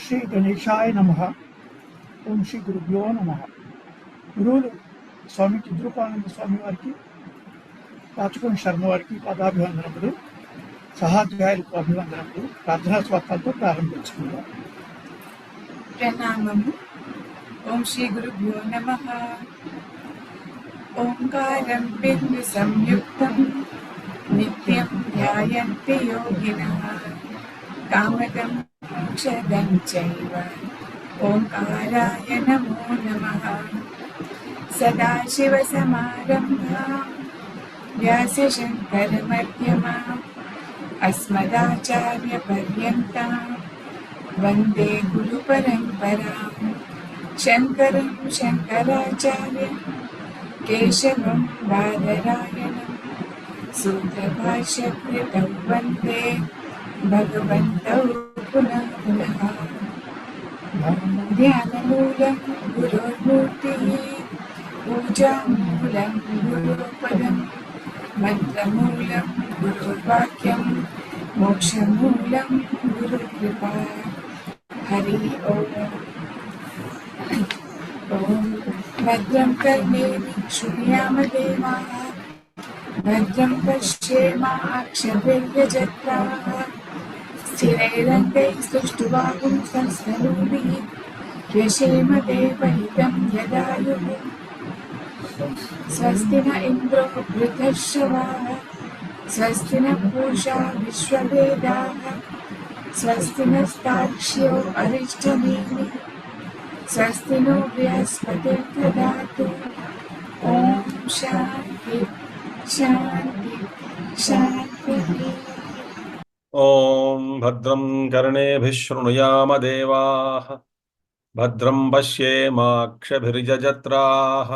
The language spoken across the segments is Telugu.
శ్రీ గణేశాయ నమః. ఓం శ్రీ గురుభ్యో నమః. గురువులు స్వామి చిద్రూపానంద స్వామి వారికి, పాచుకొని శర్మ వారికి పాదాభివందనములు, సహాధ్యాయులకు అభివందనములు. ప్రార్థనా స్వార్థాలతో ప్రారంభించుకుందాం. ప్రణామము. ఓం శ్రీ గురుభ్యో నమః. ఓంకారం బిందు సంయుక్తం నిత్యం ధ్యాయంతి యోగినః కామదం మోక్షదం చైవ ఓంకారాయ నమో నమః. సదాశివసమారంభాం వ్యాసశంకరమధ్యమాం అస్మదాచార్యపర్యంతాం వందే గురుపరంపరాం. శంకరం శంకరాచార్యం కేశవం బాదరాయణం సూత్రభాష్యకృతౌ వందే భగవంతౌ పునః పునః. ధ్యానమూలం గురోర్మూర్తిః పూజామూలం గురోపదం మంత్రమూలం గురోర్వాక్యం మోక్షమూలం గురుకృపా. హరి ఓం. ఓం భద్రం కర్ణేమి శృణుయామదేవాః భద్రం పశ్యేమాక్షభిర్యజత్రాః స్థిరైరంగైస్తుష్టువాగుంసంस्तनूभिः व्यशेम देवहितं यदायुः. स्वस्ति न इन्द्रो वृद्धश्रवाः स्वस्ति न पूषा विश्ववेदाः स्वस्ति नस्तार्क्ष्यो अरिष्टनेमिः स्वस्ति नो बृहस्पतिर्दधातु. ओम शांति शांति शांति. ओम भद्रं कर्णेभिः शृणुयाम देवाः भद्रं पश्येमाक्षभिर्यजत्राः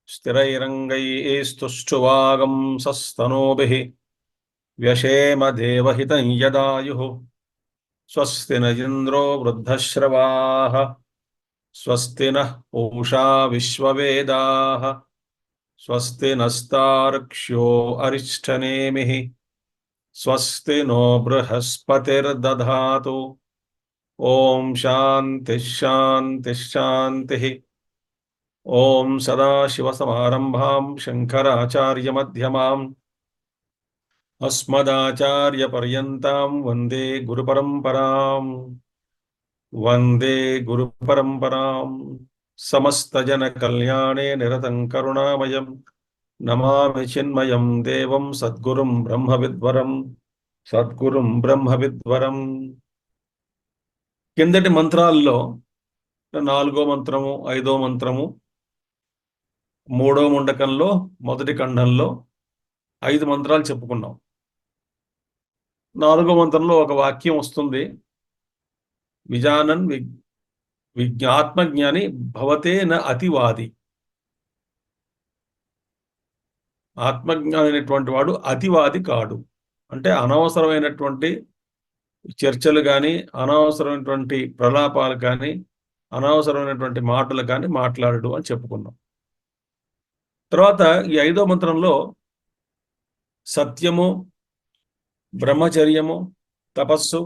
स्थिरैरङ्गैस्तुष्टुवागुंसस्तनूभिः व्यशेम देवहितं यदायुः. स्वस्ति न इन्द्रो वृद्धश्रवाः स्वस्ति नः पूषा विश्ववेदाः स्वस्ति नस्तार्क्ष्यो अरिष्टनेमिः स्वस्ति नो बृहस्पतिर्दधातु. ओम शांति शांति शांति. ओम सदाशिवसमारंभां शंकराचार्यमध्यमाम् अस्मदाचार्यपर्यन्तां वन्दे गुरुपरम्पराम्. वन्दे गुरुपरम्पराम्. समस्तजनकल्याणे निरतं करुणामयं नमामि चिन्मयं देवं सद्गुरुं ब्रह्मविद्वरं. కిందటి మంత్రాల్లో 4వ మంత్రము, 5వ మంత్రము, 3వ ముండకంలో మొదటి ఖండంలో 5 మంత్రాలు చెప్పుకున్నాం. 4వ మంత్రంలో ఒక వాక్యం వస్తుంది. విజానన్ ఆత్మజ్ఞాని భవతే న అతివాది. ఆత్మజ్ఞాని అనేటువంటి వాడు అతివాది కాడు. అంటే అనవసరమైనటువంటి చర్చలు కానీ, అనవసరమైనటువంటి ప్రలాపాలు కానీ, అనవసరమైనటువంటి మాటలు కానీ మాట్లాడడు అని చెప్పుకున్నాం. తర్వాత ఈ 5వ మంత్రంలో సత్యము, బ్రహ్మచర్యము, తపస్సు,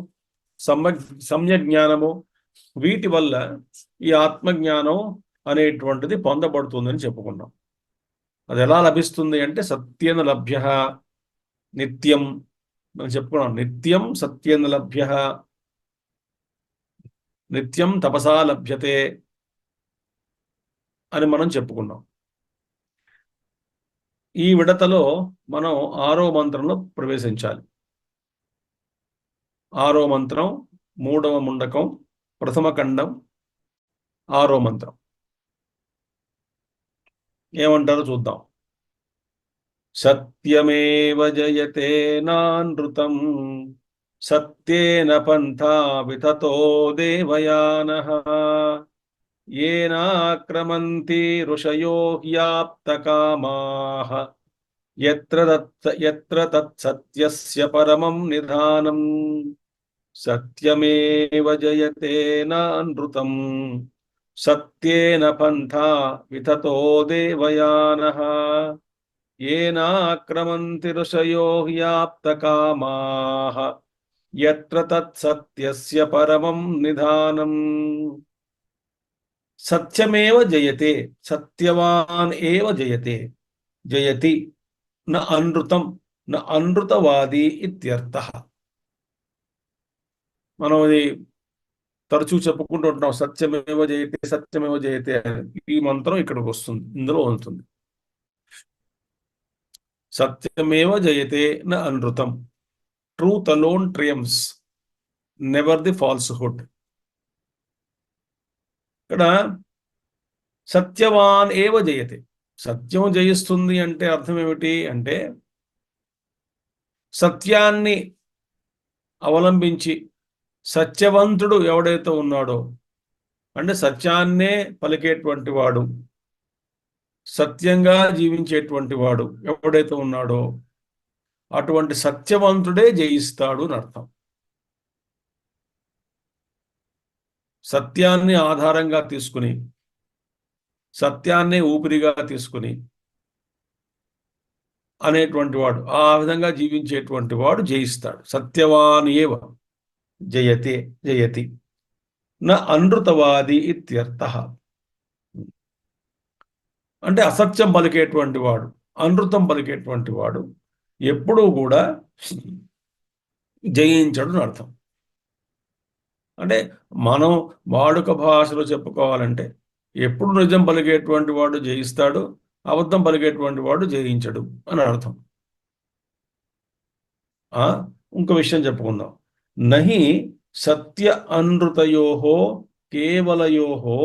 సమ్యజ్ఞానము, వీటి వల్ల ఈ ఆత్మజ్ఞానం అనేటువంటిది పొందబడుతుందని చెప్పుకున్నాం. అది ఎలా లభిస్తుంది అంటే సత్యేన లభ్య నిత్యం మనం చెప్పుకున్నాం. నిత్యం సత్యేన లభ్య, నిత్యం తపసా లభ్యతే అని మనం చెప్పుకున్నాం. ఈ విడతలో మనం 6వ మంత్రంలో ప్రవేశించాలి. 6వ మంత్రం 3వ ముండకం ప్రథమ ఖండం 6వ మంత్రం ఏమంటారో చూద్దాం. సత్యమేవ జయతే నానృతం సత్యేన పంథా వితతో దేవయానః యేనాక్రమంతి ఋషయో హ్యాప్తకామాః యత్ర తత్సత్యస్య పరమం నిధానం. సత్యమేవ జయతే నానృతం సత్యేన పంథా వితతో దేవయానః येनाक्रमन्ति ऋषयो ह्याप्तकामाः యత్ర తత్సత్యస్య పరమం నిధానం. సత్యమేవ జయతే, సత్యవాన్ ఏవ జయతే, జయతి న అనృతం న అనృతవాది ఇత్యర్థః. మనం ఇది తరచూ చెప్పుకుంటూ ఉంటున్నాం, సత్యమేవ జయతే, సత్యమేవ జయతే అని. ఈ మంత్రం ఇక్కడికి వస్తుంది, ఇందులో ఉంటుంది. సత్యమేవ జయతే న అనృతం. Truth alone triumphs, never the falsehood. ఇక్కడ సత్యవాన్ ఏవ జయతే, సత్యం జయిస్తుంది అంటే అర్థం ఏమిటి అంటే, సత్యాన్ని అవలంబించి సత్యవంతుడు ఎవడైతే ఉన్నాడో, అంటే సత్యాన్నే పలికేటువంటి వాడు, సత్యంగా జీవించేటువంటి వాడు ఎవడైతే ఉన్నాడో, అటువంటి సత్యవంతుడే జయిస్తాడు అని అర్థం. సత్యాన్ని ఆధారంగా తీసుకుని, సత్యాన్నే ఊపిరిగా తీసుకుని అనేటువంటి వాడు, ఆ విధంగా జీవించేటువంటి వాడు జయిస్తాడు. సత్యవాన్ ఏవ జయతే, జయతి న అనృతవాది ఇత్యర్థః. అంటే అసత్యం పలికేటువంటి వాడు, అనృతం పలికేటువంటి వాడు ఎప్పుడూ కూడా జయించడు అని అర్థం. అంటే మనం వాడుక భాషలో చెప్పుకోవాలంటే, ఎప్పుడు నిజం పలికేటువంటి వాడు జయిస్తాడు, అబద్ధం పలికేటువంటి వాడు జయించడు అని అర్థం. ఇంకో విషయం చెప్పుకుందాం. నహి సత్య అనృతయోహో కేవలయోహో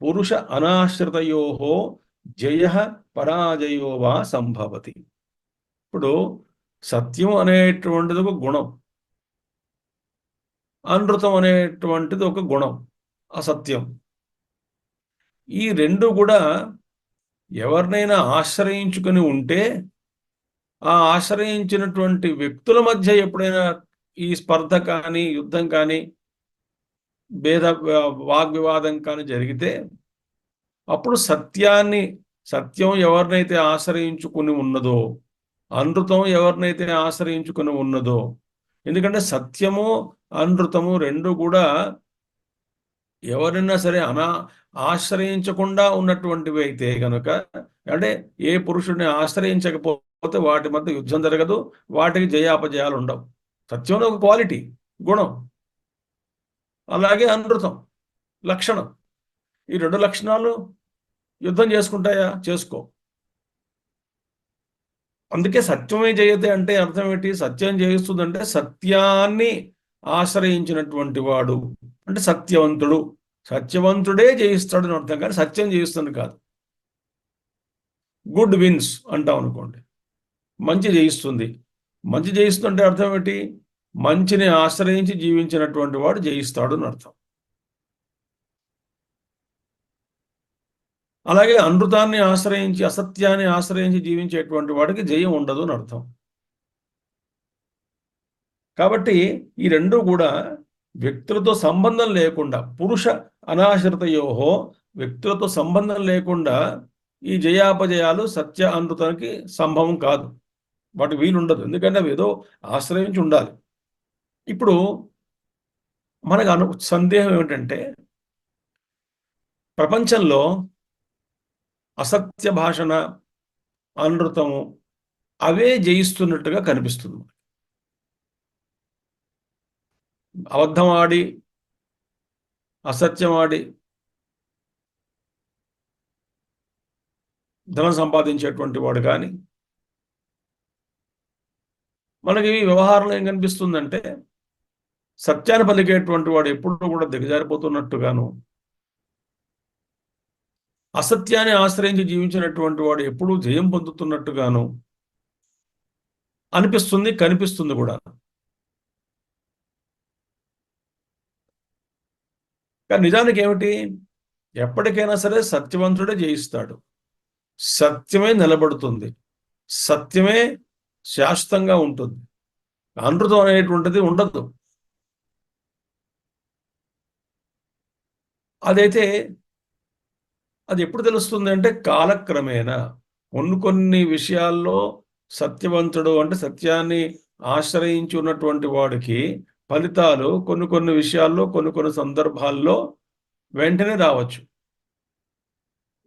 పురుష అనాశ్రితయోహో జయ పరాజయో వా సంభవతి. ఇప్పుడు సత్యం అనేటువంటిది ఒక గుణం, అనృతం అనేటువంటిది ఒక గుణం, అసత్యం. ఈ రెండు కూడా ఎవరినైనా ఆశ్రయించుకుని ఉంటే, ఆ ఆశ్రయించినటువంటి వ్యక్తుల మధ్య ఎప్పుడైనా ఈ స్పర్ధ కానీ, యుద్ధం కానీ, వాగ్వివాదం కానీ జరిగితే, అప్పుడు సత్యం ఎవరినైతే ఆశ్రయించుకుని ఉన్నదో, అనృతం ఎవరినైతే ఆశ్రయించుకుని ఉన్నదో, ఎందుకంటే సత్యము అనృతము రెండు కూడా ఎవరైనా సరే ఆశ్రయించకుండా ఉన్నటువంటివి అయితే కనుక, అంటే ఏ పురుషుడిని ఆశ్రయించకపోతే వాటి మధ్య యుద్ధం జరగదు, వాటికి జయాపజయాలు ఉండవు. సత్యం ఒక క్వాలిటీ, గుణం. అలాగే అనృతం లక్షణం. ఈ రెండు లక్షణాలు యుద్ధం చేసుకుంటాయా? చేసుకో. అందుకే సత్యమే జయతే అంటే అర్థం ఏంటి? సత్యం జయిస్తుందంటే సత్యాన్ని ఆశ్రయించినటువంటి వాడు అంటే సత్యవంతుడు, సత్యవంతుడే జయిస్తాడు అని అర్థం, కానీ సత్యం జయిస్తుంది కాదు. గుడ్ విన్స్ అంటాం అనుకోండి, మంచి జయిస్తుంది. మంచి జయిస్తుందంటే అర్థం ఏంటి? మంచిని ఆశ్రయించి జీవించినటువంటి వాడు జయిస్తాడు అని అర్థం. అలాగే అనృతాన్ని ఆశ్రయించి, అసత్యాన్ని ఆశ్రయించి జీవించేటువంటి వాడికి జయం ఉండదు అని అర్థం. కాబట్టి ఈ రెండు కూడా వ్యక్తులతో సంబంధం లేకుండా, పురుష అనాశ్రితయోహో, వ్యక్తులతో సంబంధం లేకుండా ఈ జయాపజయాలు సత్య అనృతానికి సంభవం కాదు, వాటికి వీలుండదు. ఎందుకంటే అవి ఏదో ఆశ్రయించి ఉండాలి. ఇప్పుడు మనకు సందేహం ఏమిటంటే, ప్రపంచంలో అసత్య భాషణ, అనృతము అవే జయిస్తున్నట్టుగా కనిపిస్తుంది. అబద్ధం ఆడి, అసత్యం ఆడి ధనం సంపాదించేటువంటి వాడు కానీ, మనకి వ్యవహారంలో ఏం కనిపిస్తుందంటే, సత్యాన్ని పలికేటువంటి వాడు ఎప్పుడు కూడా దిగజారిపోతున్నట్టుగాను, అసత్యాన్ని ఆశ్రయించి జీవించినటువంటి వాడు ఎప్పుడూ జయం పొందుతున్నట్టుగాను అనిపిస్తుంది, కనిపిస్తుంది కూడా. కానీ నిజానికి ఏమిటి? ఎప్పటికైనా సరే సత్యవంతుడే జయిస్తాడు, సత్యమే నిలబడుతుంది, సత్యమే శాశ్వతంగా ఉంటుంది. అనృతం అనేటువంటిది ఉండదు. అదైతే అది ఎప్పుడు తెలుస్తుంది అంటే, కాలక్రమేణా కొన్ని విషయాల్లో సత్యవంతుడు అంటే సత్యాన్ని ఆశ్రయించి ఉన్నటువంటి వాడికి ఫలితాలు కొన్ని విషయాల్లో కొన్ని సందర్భాల్లో వెంటనే రావచ్చు.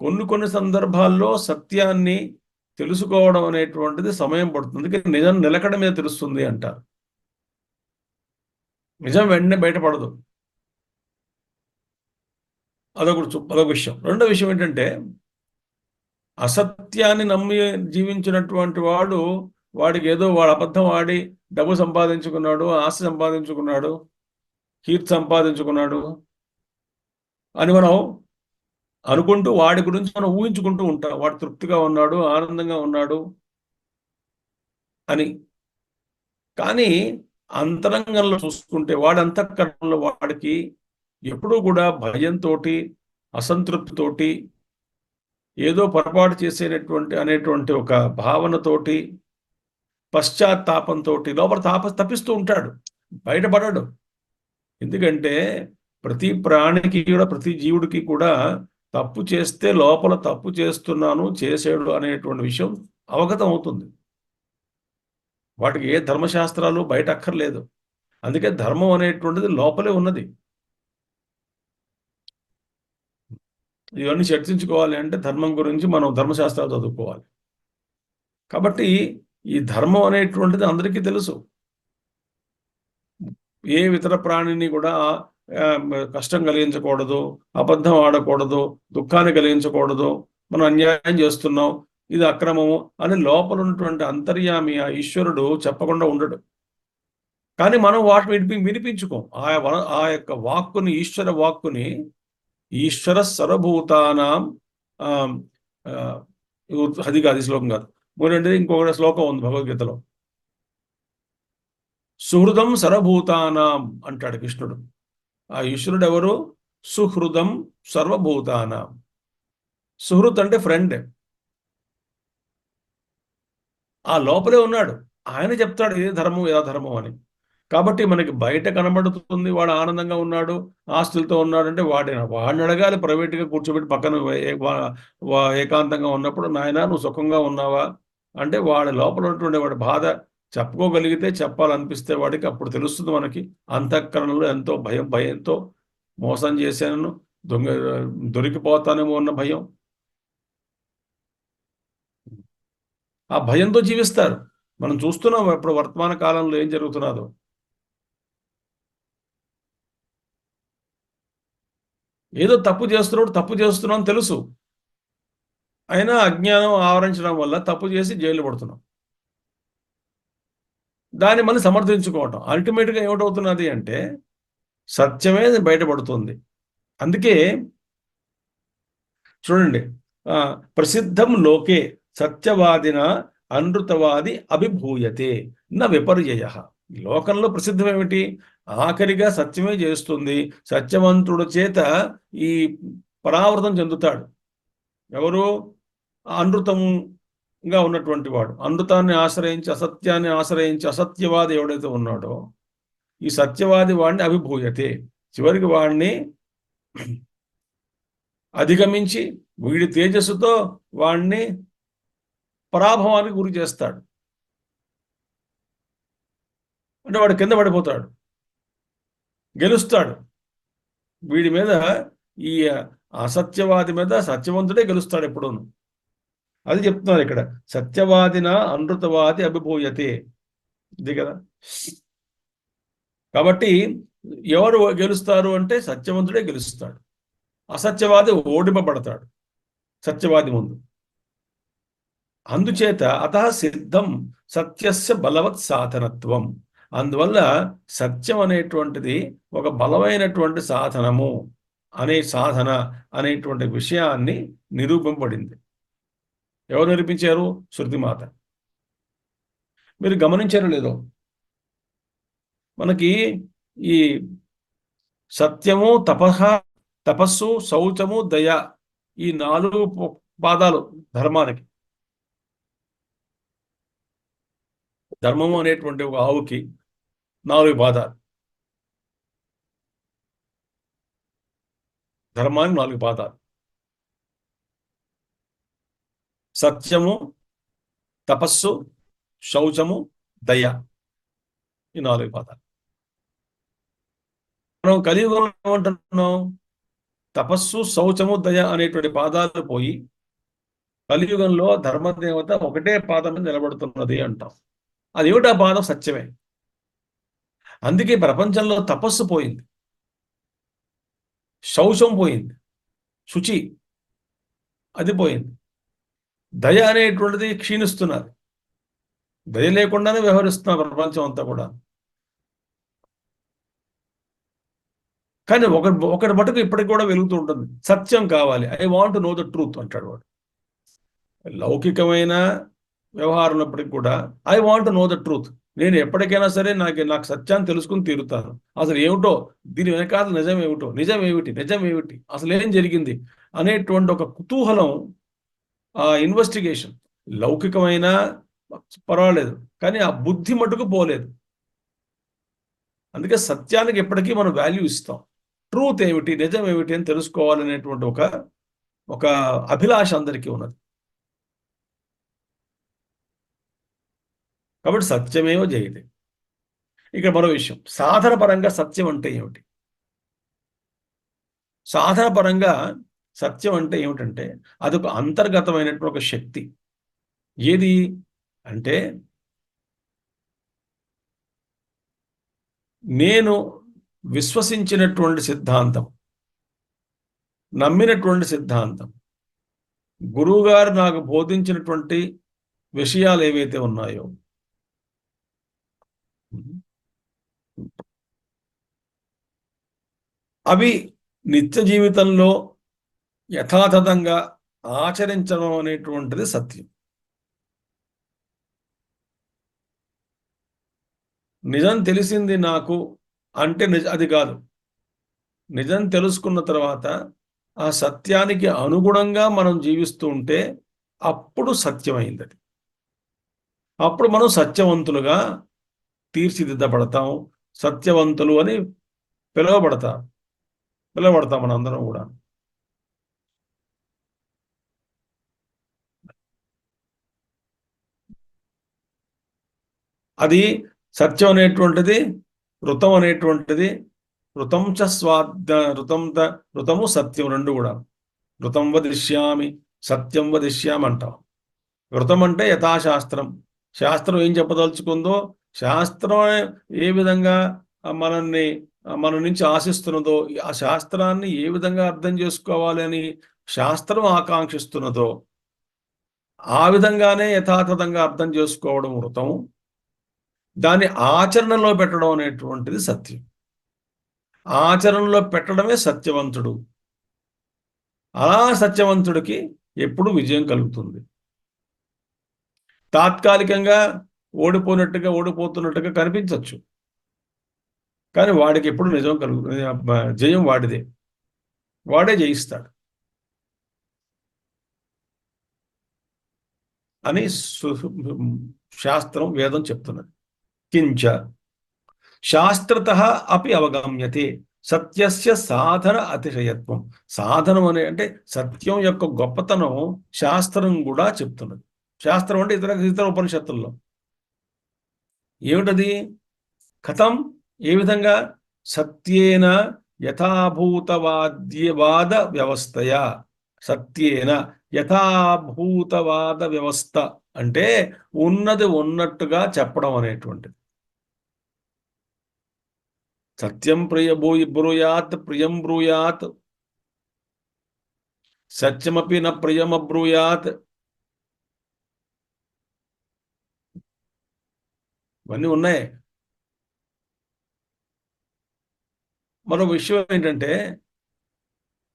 కొన్ని సందర్భాల్లో సత్యాన్ని తెలుసుకోవడం అనేటువంటిది సమయం పడుతుంది. నిజం నిలకడ మీద తెలుస్తుంది అంటారు. నిజం వెంటనే బయటపడదు. అదొక విషయం. రెండో విషయం ఏంటంటే, అసత్యాన్ని నమ్మి జీవించినటువంటి వాడికి ఏదో వాడు అబద్ధం ఆడి డబ్బు సంపాదించుకున్నాడు, ఆస్తి సంపాదించుకున్నాడు, కీర్తి సంపాదించుకున్నాడు అని మనం అనుకుంటూ వాడి గురించి మనం ఊహించుకుంటూ ఉంటాం. వాడు తృప్తిగా ఉన్నాడు, ఆనందంగా ఉన్నాడు అని. కానీ అంతరంగంలో చూసుకుంటే వాడి అంతఃకరణలో వాడికి ఎప్పుడూ కూడా భయంతో, అసంతృప్తితోటి, ఏదో పొరపాటు అనేటువంటి ఒక భావనతోటి, పశ్చాత్తాపంతో లోపల తప్పిస్తూ ఉంటాడు, బయటపడడు. ఎందుకంటే ప్రతి ప్రాణికి కూడా, ప్రతి జీవుడికి కూడా తప్పు చేస్తే లోపల తప్పు చేస్తున్నాను, చేసాడు అనేటువంటి విషయం అవగతం అవుతుంది. వాటికి ఏ ధర్మశాస్త్రాలు బయట అక్కర్లేదు. అందుకే ధర్మం అనేటువంటిది లోపలే ఉన్నది. ఇవన్నీ చర్చించుకోవాలి అంటే ధర్మం గురించి మనం ధర్మశాస్త్రాలు చదువుకోవాలి. కాబట్టి ఈ ధర్మం అనేటువంటిది అందరికీ తెలుసు. ఏ ఇతర ప్రాణిని కూడా కష్టం కలిగించకూడదు, అబద్ధం ఆడకూడదు, దుఃఖాన్ని కలిగించకూడదు, మనం అన్యాయం చేస్తున్నాం, ఇది అక్రమము అని లోపల ఉన్నటువంటి అంతర్యామి ఆ ఈశ్వరుడు చెప్పకుండా ఉండడు. కానీ మనం వాటిని వినిపించుకోం. ఆ యొక్క వాక్కుని, ఈశ్వర వాక్కుని, ఈశ్వర సర్వభూతానాం అది కాదు, శ్లోకం కాదు, మూడంటే ఇంకొక శ్లోకం ఉంది భగవద్గీతలో. సుహృదం సర్వభూతానాం అంటాడు కృష్ణుడు. ఆ ఈశ్వరుడు ఎవరు? సుహృదం సర్వభూతానాం. సుహృత్ అంటే ఫ్రెండ్. ఆ లోపలే ఉన్నాడు. ఆయన చెప్తాడు ఏ ధర్మం, ఏ ధర్మం అని. కాబట్టి మనకి బయట కనబడుతుంది వాడు ఆనందంగా ఉన్నాడు, ఆస్తులతో ఉన్నాడు అంటే వాడిని అడగాలి. ప్రైవేట్గా కూర్చోబెట్టి పక్కన ఏకాంతంగా ఉన్నప్పుడు, నాయనా నువ్వు సుఖంగా ఉన్నావా అంటే వాడి లోపల ఉన్నటువంటి వాడి బాధ చెప్పుకోగలిగితే, చెప్పాలనిపిస్తే వాడికి అప్పుడు తెలుస్తుంది మనకి. అంతఃకరణలో ఎంతో భయంతో మోసం చేశాను, దొరికిపోతానేమో అన్న భయం. ఆ భయంతో జీవిస్తారు. మనం చూస్తున్నాం ఇప్పుడు వర్తమాన కాలంలో ఏం జరుగుతున్నదో. ఏదో తప్పు చేస్తున్నాం తెలుసు, అయినా అజ్ఞానం ఆవరించడం వల్ల తప్పు చేసి జైలు పడుతున్నాం. దాన్ని మళ్ళీ సమర్థించుకోవటం అల్టిమేట్గా ఏమిటవుతున్నది అంటే సత్యమే బయటపడుతుంది. అందుకే చూడండి, ప్రసిద్ధం లోకే సత్యవాదిన అనృతవాది అభిభూయతే న విపర్యయ. లోకంలో ప్రసిద్ధం ఏమిటి? ఆఖరిగా సత్యమే చేస్తుంది. సత్యవంతుడు చేత ఈ పరావృతం చెందుతాడు. ఎవరు? అనృతంగా ఉన్నటువంటి వాడు. అనృతాన్ని ఆశ్రయించి, అసత్యాన్ని ఆశ్రయించి అసత్యవాది ఎవడైతే ఉన్నాడో, ఈ సత్యవాది వాడిని అభిభూయతే, చివరికి వాడిని అధిగమించి వీడి తేజస్సుతో వాడిని పరాభవానికి గురి చేస్తాడు. అంటే వాడు కింద పడిపోతాడు, గెలుస్తాడు. వీడి మీద, ఈ అసత్యవాది మీద సత్యవంతుడే గెలుస్తాడు ఎప్పుడూను. అది చెప్తున్నారు ఇక్కడ. సత్యవాదిన అనృతవాది అభిభూయతే, ఇది కదా. కాబట్టి ఎవరు గెలుస్తారు అంటే సత్యవంతుడే గెలుస్తాడు. అసత్యవాది ఓడింపబడతాడు సత్యవాది ముందు. అందుచేత సిద్ధం సత్యస్య బలవత్ సాధనత్వం. అందువల్ల సత్యం అనేటువంటిది ఒక బలమైనటువంటి సాధనము సాధన అనేటువంటి విషయాన్ని నిరూపింపబడింది. ఎవరు నిరూపించారు? శృతిమాత. మీరు గమనించారో లేదో, మనకి ఈ సత్యము, తపస్సు, శౌచము, దయ, ఈ 4 పాదాలు ధర్మానికి. ధర్మము అనేటువంటి ఒక ఆవుకి 4 పాదాలు, ధర్మానికి 4 పాదాలు. సత్యము, తపస్సు, శౌచము, దయ, ఈ 4 పాదాలు. మనం కలియుగంలో ఏమంటున్నాం? తపస్సు, శౌచము, దయ అనేటువంటి పాదాలు పోయి కలియుగంలో ధర్మదేవత ఒకటే పాదం మీద నిలబడుతున్నది అంటాం. అది ఏమిటా పాదం? సత్యమే. అందుకే ప్రపంచంలో తపస్సు పోయింది, శౌచం పోయింది, శుచి అది పోయింది, దయ అనేటువంటిది క్షీణిస్తున్నది. దయ లేకుండానే వ్యవహరిస్తున్న ప్రపంచం అంతా కూడా. కానీ ఒకటి మటుకు ఇప్పటికి కూడా వెలుగుతూ ఉంటుంది. సత్యం కావాలి, I want know the truth అంటాడు వాడు. లౌకికమైన వ్యవహారం ఉన్నప్పటికీ కూడా I want know the truth. నేను ఎప్పటికైనా సరే నాకు సత్యాన్ని తెలుసుకుని తీరుతాను. అసలు ఏమిటో, దీని వెనకాల నిజం ఏమిటో, నిజం ఏమిటి, అసలు ఏం జరిగింది అనేటువంటి ఒక కుతూహలం, ఆ ఇన్వెస్టిగేషన్ లౌకికమైన పర్వాలేదు, కానీ ఆ బుద్ధి మటుకు పోలేదు. అందుకే సత్యానికి ఎప్పటికీ మనం వాల్యూ ఇస్తాం. ట్రూత్ ఏమిటి, నిజం ఏమిటి అని తెలుసుకోవాలనేటువంటి ఒక అభిలాష అందరికీ ఉన్నది. కాబట్టి సత్యమేవ జయతే. ఇక మరో విషయం, సాధన పరంగా సత్యం అంటే ఏమిటి? సాధన పరంగా సత్యం అంటే ఏమిటంటే అదొక అంతర్గతమైనటువంటి ఒక శక్తి. ఏది అంటే, నేను విశ్వసించినటువంటి సిద్ధాంతం, నమ్మినటువంటి సిద్ధాంతం, గురువుగారు నాకు బోధించినటువంటి విషయాలు ఏవైతే ఉన్నాయో అవి నిత్య జీవితంలో యథాతథంగా ఆచరించడం అనేటువంటిది సత్యం. నిజం తెలిసింది నాకు అంటే అది కాదు. నిజం తెలుసుకున్న తర్వాత ఆ సత్యానికి అనుగుణంగా మనం జీవిస్తూ ఉంటే అప్పుడు సత్యమైంది. అది అప్పుడు మనం సత్యవంతులుగా తీర్చిదిద్దబడతాం, సత్యవంతులు అని పిలువబడతాం మన అందరం కూడా. అది సత్యం అనేటువంటిది, ఋతం అనేటువంటిది, ఋతము సత్యం రెండు కూడా. ఋతం వదిష్యామి, సత్యం వదిష్యామి అంటాం. ఋతం అంటే యథాశాస్త్రం, శాస్త్రం ఏం చెప్పదలుచుకుందో, శాస్త్రం ఏ విధంగా మన నుంచి ఆశిస్తున్నదో, ఆ శాస్త్రాన్ని ఏ విధంగా అర్థం చేసుకోవాలి అని శాస్త్రం ఆకాంక్షిస్తున్నదో ఆ విధంగానే యథాతథంగా అర్థం చేసుకోవడం ఋతం. దాన్ని ఆచరణలో పెట్టడం అనేటువంటిది సత్యం. ఆచరణలో పెట్టడమే సత్యవంతుడు. అలా సత్యవంతుడికి ఎప్పుడు విజయం కలుగుతుంది. తాత్కాలికంగా ఓడిపోతున్నట్టుగా కనిపించవచ్చు, కానీ వాడికి ఎప్పుడు నిజం జయం వాడిదే, వాడే జయిస్తాడు అని శాస్త్రం, వేదం చెప్తున్నది. కించ శాస్త్రతః అపి అవగమ్యతే సత్యస్య సాధన అతిశయత్వం. సాధనం అంటే సత్యం యొక్క గొప్పతనం శాస్త్రం కూడా చెప్తున్నది. శాస్త్రం అంటే ఇతర ఉపనిషత్తుల్లో ఏమిటది? కథం, ఏ విధంగా? సత్యేన యథాభూతవాద వ్యవస్థయా. సత్యేన యథాభూతవాద వ్యవస్థ అంటే ఉన్నది ఉన్నట్టుగా చెప్పడం అనేటువంటిది. సత్యం బ్రూయాత్ ప్రియం బ్రూయాత్, సత్యమపి న ప్రియం అబ్రూయాత్. ఇవన్నీ ఉన్నాయి. మరో విషయం ఏంటంటే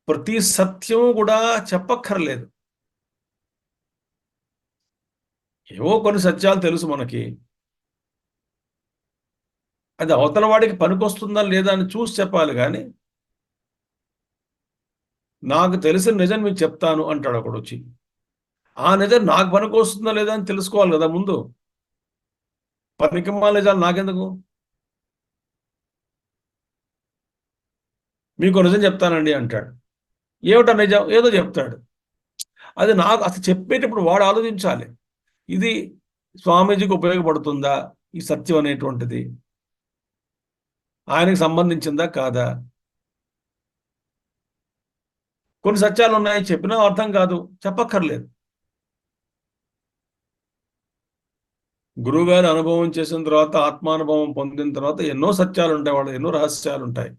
ప్రతి సత్యం కూడా చెప్పక్కర్లేదు. ఏవో కొన్ని సత్యాలు తెలుసు మనకి, అది అవతల వాడికి పనికొస్తుందా లేదా అని చూసి చెప్పాలి. కానీ నాకు తెలిసిన నిజం మీకు చెప్తాను అంటాడు ఒకడు వచ్చి. ఆ నిజం నాకు పనికొస్తుందా లేదా అని తెలుసుకోవాలి కదా ముందు. పనికిమాల నిజాలు నాకెందుకు? మీకు నిజం చెప్తానండి అంటాడు. ఏమిటా నిజం? ఏదో చెప్తాడు. అది నాకు అసలు చెప్పేటప్పుడు వాడు ఆలోచించాలి, ఇది స్వామీజీకి ఉపయోగపడుతుందా ఈ సత్యం అనేటువంటిది? ఆయనకు సంబంధించిందా కాదా? కొన్ని సత్యాలు ఉన్నాయి, చెప్పినా అర్థం కాదు, చెప్పక్కర్లేదు. గురువుగారు అనుభవం చేసిన తర్వాత, ఆత్మానుభవం పొందిన తర్వాత ఎన్నో సత్యాలు ఉంటాయి, వాళ్ళు ఎన్నో రహస్యాలు ఉంటాయి,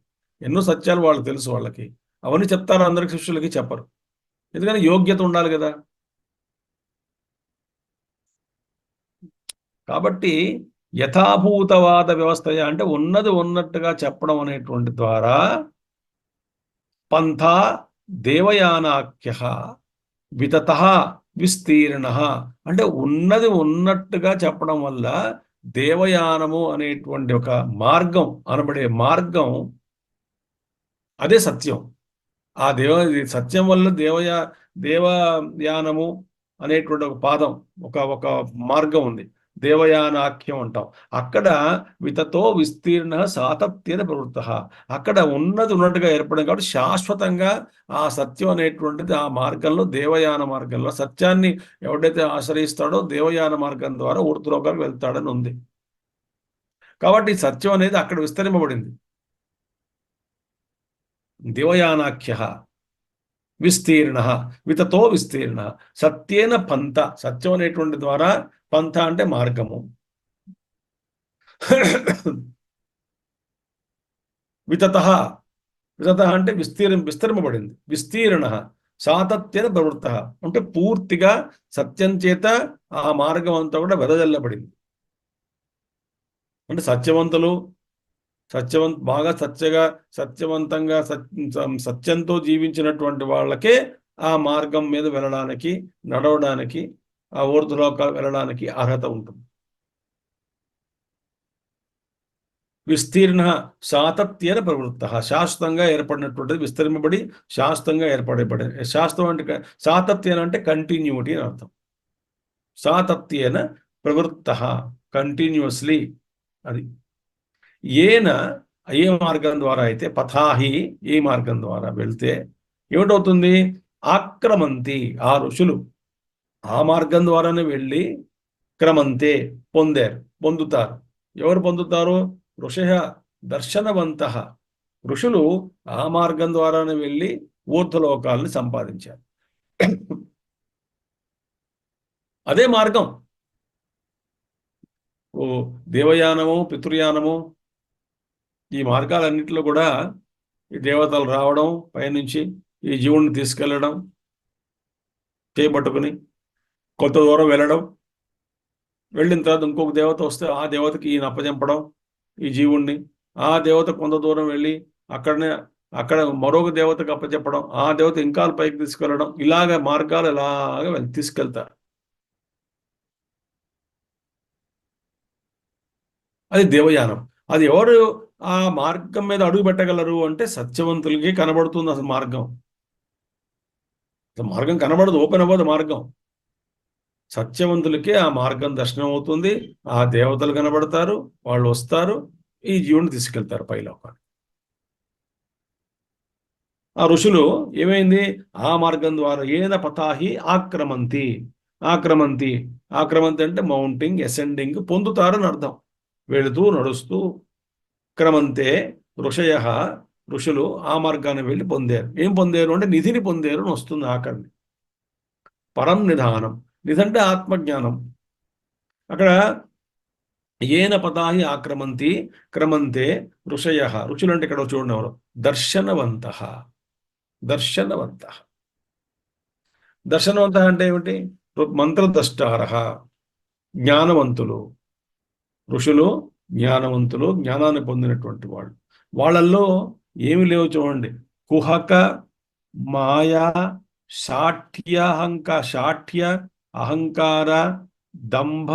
ఎన్నో సత్యాలు వాళ్ళు తెలుసు వాళ్ళకి. అవన్నీ చెప్తారు, అందరికి శిష్యులకి చెప్పరు. ఎందుకని యోగ్యత ఉండాలి కదా. కాబట్టి యథాభూతవాద వ్యవస్థ అంటే ఉన్నది ఉన్నట్టుగా చెప్పడం అనేటువంటి ద్వారా పంథా దేవయానాఖ్య వితత విస్తీర్ణ, అంటే ఉన్నది ఉన్నట్టుగా చెప్పడం వల్ల దేవయానము అనేటువంటి ఒక మార్గం అనబడే మార్గం, అదే సత్యం. ఆ సత్యం వల్ల దేవయానము అనేటువంటి ఒక పాదం, ఒక మార్గం ఉంది, దేవయానాఖ్యం అంటాం. అక్కడ వితతో విస్తీర్ణ సాతత్యేన ప్రవృత్త, అక్కడ ఉన్నది ఉన్నట్టుగా ఏర్పడింది కాబట్టి శాశ్వతంగా ఆ సత్యం అనేటువంటిది ఆ మార్గంలో, దేవయాన మార్గంలో సత్యాన్ని ఎవడైతే ఆశ్రయిస్తాడో దేవయాన మార్గం ద్వారా ఊర్ధ్వలోకానికి వెళ్తాడని ఉంది. కాబట్టి సత్యం అనేది అక్కడ విస్తరింపబడింది. దేవయానాఖ్య విస్తీర్ణ వితతో విస్తీర్ణ సత్యేన పంథ, సత్యం అనేటువంటి ద్వారా, పంథ అంటే మార్గము, వితత వితత అంటే విస్తరింపబడింది, విస్తీర్ణ సాతత్యేన ప్రవృత్త అంటే పూర్తిగా సత్యం చేత ఆ మార్గం అంతా కూడా వెదజల్లబడింది. అంటే బాగా సత్యవంతంగా సత్యంతో జీవించినటువంటి వాళ్ళకే ఆ మార్గం మీద వెళ్ళడానికి, నడవడానికి, ఆ ఊర్ధ్వలోకాలు వెళ్ళడానికి అర్హత ఉంటుంది. విస్తీర్ణ సాతత్యేన ప్రవృత్త, శాశ్వతంగా ఏర్పడినటువంటిది, విస్తరింపబడి శాశ్వతంగా ఏర్పడబడి. శాశ్వతం అంటే సాతత్యేన అంటే కంటిన్యూటీ అని అర్థం. సాతత్యేన ప్రవృత్త, కంటిన్యూస్లీ. అది ఏన ఏ మార్గం ద్వారా అయితే, పథాహి ఏ మార్గం ద్వారా వెళ్తే ఏమిటవుతుంది, ఆక్రమంతి ఆ ఋషులు ఆ మార్గం ద్వారానే వెళ్ళి క్రమంతే పొందుతారు. ఎవరు పొందుతారు? ఋషయ దర్శనవంత, ఋషులు ఆ మార్గం ద్వారానే వెళ్ళి ఊర్ధ్వలోకాలని సంపాదించారు. అదే మార్గం. ఓ దేవయానము, పితృయానము, ఈ మార్గాలన్నింటిలో కూడా ఈ దేవతలు రావడం, పైనుంచి ఈ జీవుడిని తీసుకెళ్లడం, చేపట్టుకుని కొంత దూరం వెళ్ళడం, వెళ్ళిన తర్వాత ఇంకొక దేవత వస్తే ఆ దేవతకి ఈయన అప్పచెప్పడం ఈ జీవుణ్ణి, ఆ దేవత కొంత దూరం వెళ్ళి అక్కడ మరొక దేవతకు అప్పచెప్పడం, ఆ దేవత ఇంకా పైకి తీసుకెళ్లడం, ఇలాగ మార్గాలు ఇలాగ తీసుకెళ్తారు. అది దేవయానం. అది ఎవరు ఆ మార్గం మీద అడుగు పెట్టగలరు అంటే సత్యవంతులకి కనబడుతుంది అసలు మార్గం. మార్గం కనబడదు, ఓపెన్ అవ్వదు మార్గం. సత్యవంతులకే ఆ మార్గం దర్శనం అవుతుంది, ఆ దేవతలు కనబడతారు, వాళ్ళు వస్తారు, ఈ జీవుని తీసుకెళ్తారు పైలోకానికి. ఆ ఋషులు ఏమైంది, ఆ మార్గం ద్వారా ఏన పతాహి ఆక్రమంతి అంటే మౌంటింగ్, అసెండింగ్, పొందుతారని అర్థం. వెళుతూ నడుస్తూ, క్రమంతే ఋషులు ఆ మార్గాన్ని వెళ్ళి పొందారు. ఏం పొందారు అంటే నిధిని పొందారు అని వస్తుంది ఆఖరిని. పరం నిధానం, నిధి అంటే ఆత్మజ్ఞానం. అక్కడ ఏన పదాహి ఆక్రమంతి క్రమంతే ఋషులు అంటే ఇక్కడ చూడండి ఎవరు, దర్శనవంత అంటే ఏమిటి, మంత్రద్రష్టార, జ్ఞానవంతులు. ఋషులు జ్ఞానవంతులు, జ్ఞానాన్ని పొందినటువంటి వాళ్ళు. వాళ్ళల్లో ఏమి లేవు చూడండి, కుహక, మాయా, శాఠ్య అహంకార, దంభ,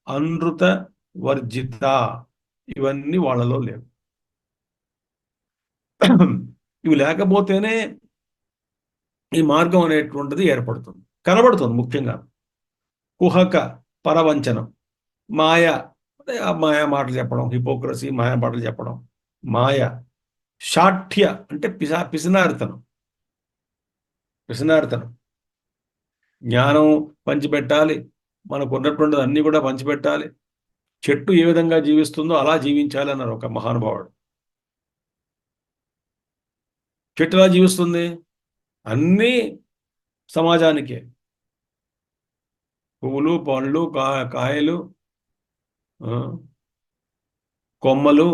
అనృత వర్జిత, ఇవన్నీ వాళ్ళలో లేవు. ఇవి లేకపోతేనే ఈ మార్గం అనేటువంటిది ఏర్పడుతుంది, కనబడుతుంది. ముఖ్యంగా కుహక పరవంచనం, మాయ మాయా మాటలు చెప్పడం, హిపోక్రసీ, మాయా మాటలు చెప్పడం, మాయ. శాఠ్య అంటే పిసినారితనం. జ్ఞానం పంచిపెట్టాలి, మనకు ఉన్నటువంటిది అన్ని కూడా పంచిపెట్టాలి, చెట్టు ఏ విధంగా జీవిస్తుందో అలా జీవించాలి అన్నారు ఒక మహానుభావుడు. చెట్టు ఎలా జీవిస్తుంది? అన్నీ సమాజానికే. పువ్వులు, పండ్లు, కాయలు, ఆ, కొమ్మలు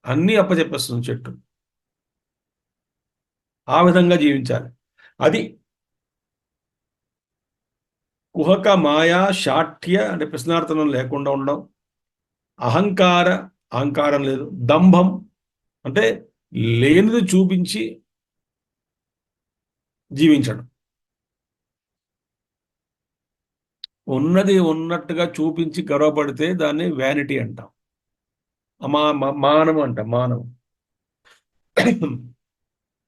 అన్నీ అప్పచెప్పేస్తుంది చెట్టు. ఆ విధంగా జీవించాలి. అది కుహక, మాయా, శాఠ్య అంటే ప్రశ్నార్థనం లేకుండా ఉండడం, అహంకారం లేదు, దంభం అంటే లేనిది చూపించి జీవించడం, ఉన్నది ఉన్నట్టుగా చూపించి గర్వపడితే దాన్ని వ్యానిటీ అంటాం, మానవం అంటాం, మానవం.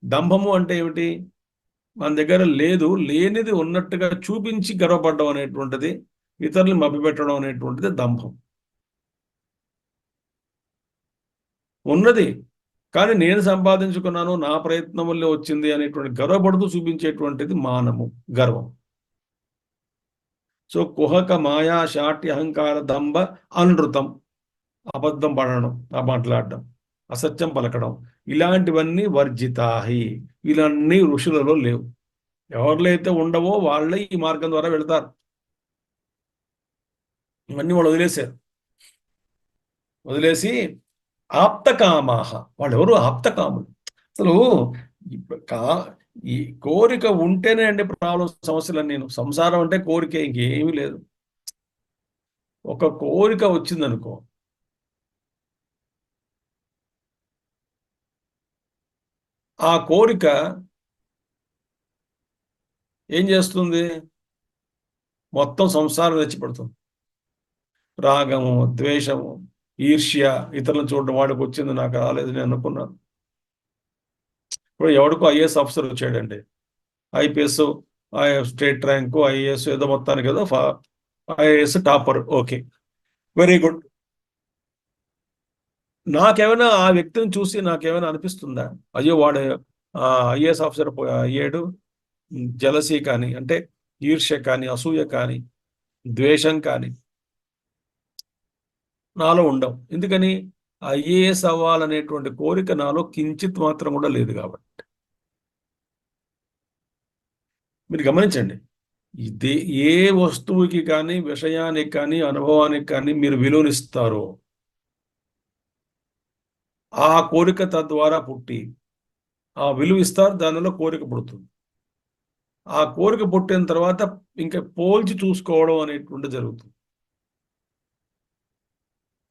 దంభము అంటే ఏమిటి? మన దగ్గర లేదు, లేనిది ఉన్నట్టుగా చూపించి గర్వపడడం అనేటువంటిది, ఇతరులు మభ్యపెట్టడం అనేటువంటిది దంభం. ఉన్నది కానీ నేను సంపాదించుకున్నాను, నా ప్రయత్నం వల్లే వచ్చింది అనేటువంటి గర్వపడుతూ చూపించేటువంటిది మానము, గర్వం. సో కుహక, మాయా, శాఠ్య, అహంకార, దంభ, అనృతం, అబద్ధం పడడం, మాట్లాడడం, అసత్యం పలకడం, ఇలాంటివన్నీ వర్జితాహి. ఇవన్నీ ఋషులలో లేవు. ఎవరిలో అయితే ఉండవో వాళ్ళే ఈ మార్గం ద్వారా వెళతారు. ఇవన్నీ వాళ్ళు వదిలేసి ఆప్తకామాహ. వాళ్ళు ఎవరు? ఆప్తకాములు. అసలు కా ఈ కోరిక ఉంటేనే అండి సమస్యలు. నేను సంసారం అంటే కోరిక, ఇంకేమీ లేదు. ఒక కోరిక వచ్చిందనుకో, ఆ కోరిక ఏం చేస్తుంది? మొత్తం సంసారం తెచ్చిపెడుతుంది. రాగము, ద్వేషము, ఈర్ష్య, ఇతరులను చూడడం, వాడికి వచ్చింది నాకు రాలేదు నేను అనుకున్నాను. ఇప్పుడు ఎవడికో ఐఏఎస్ ఆఫీసర్ వచ్చాడండి, ఐపీఎస్, స్టేట్ ర్యాంకు, ఐఏఎస్ ఏదో మొత్తానికి ఏదో IAS topper, okay, very good. నాకేమైనా ఆ వ్యక్తిని చూసి నాకేమైనా అనిపిస్తుందా? అయ్యో వాడు ఐఏఎస్ ఆఫీసర్ అయ్యాడు, జలసీ కానీ అంటే ఈర్ష్య కానీ, అసూయ కానీ, ద్వేషం కానీ నాలో ఉండవు. ఎందుకని? ఐఏఎస్ అవ్వాలనేటువంటి కోరిక నాలో కించిత్ మాత్రం కూడా లేదు కాబట్టి. మీరు గమనించండి, ఇదే ఏ వస్తువుకి కానీ, విషయానికి కానీ, అనుభవానికి కానీ మీరు విలువనిస్తారో ఆ కోరిక తద్వారా పుట్టి ఆ విలువ ఇస్తారు, దానిలో కోరిక పుడుతుంది. ఆ కోరిక పుట్టిన తర్వాత ఇంకా పోల్చి చూసుకోవడం అనేటువంటి జరుగుతుంది.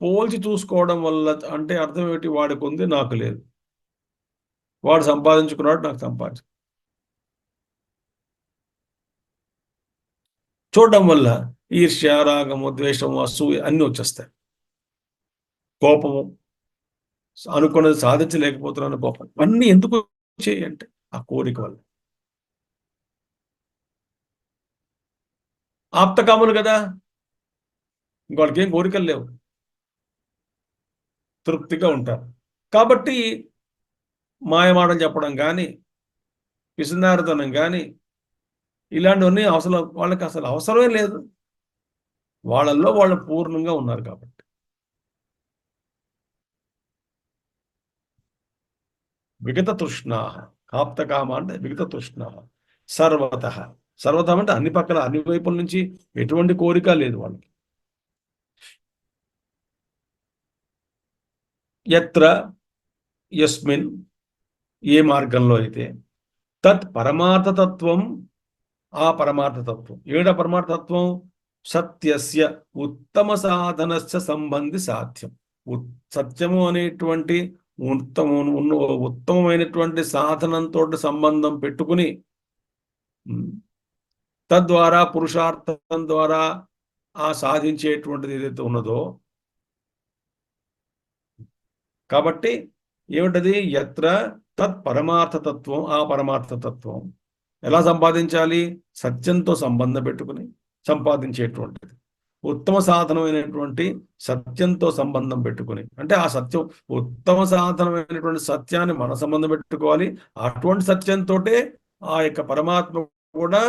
పోల్చి చూసుకోవడం వల్ల అంటే అర్థం ఏమిటి? వాడికి ఉంది, నాకు లేదు. వాడు సంపాదించుకున్నాడు, నాకు సంపాదించు. చూడడం వల్ల ఈర్ష్య, రాగము, ద్వేషము, అసూయ అన్నీ వచ్చేస్తాయి. కోపము, అనుకున్నది సాధించలేకపోతున్నాను కోపం, అన్నీ ఎందుకు వచ్చాయి అంటే ఆ కోరిక వల్ల. ఆప్తకాములు కదా, ఇంకోళ్ళకి ఏం కోరికలు లేవు, తృప్తిగా ఉంటారు. కాబట్టి మాయమాటలు చెప్పడం కానీ, పిసినారితనం కానీ, ఇలాంటివన్నీ వాళ్ళకి అసలు అవసరమే లేదు. వాళ్ళల్లో వాళ్ళు పూర్ణంగా ఉన్నారు కాబట్టి. విగత తృష్ణా, ఆప్తకామ అంటే విగత తృష్ణా, సర్వత. సర్వత అంటే అన్ని పక్కల, అన్ని వైపుల నుంచి ఎటువంటి కోరిక లేదు వాళ్ళకి. ఎత్ర, యస్మిన్, ఏ మార్గంలో అయితే, తత్ పరమార్థతత్వం, ఆ పరమార్థతత్వం. ఏడ పరమార్థతత్వం? సత్యస్య ఉత్తమ సాధనస్య సంబంధి సాధ్యం. సత్యము అనేటువంటి ఉత్తమమైనటువంటి సాధనంతో సంబంధం పెట్టుకుని తద్వారా పురుషార్థం ద్వారా ఆ సాధించేటువంటిది ఏదైతే ఉన్నదో, కాబట్టి ఏమిటది? ఎత్ర తత్ పరమార్థతత్వం, ఆ పరమార్థతత్వం ఎలా సంపాదించాలి? సత్యంతో సంబంధం పెట్టుకుని సంపాదించేటువంటిది. ఉత్తమ సాధనమైనటువంటి సత్యంతో సంబంధం పెట్టుకుని, అంటే ఆ సత్యం, ఉత్తమ సాధనమైనటువంటి సత్యాన్ని మన సంబంధం పెట్టుకోవాలి. అటువంటి సత్యంతో ఆ యొక్క పరమాత్మ కూడా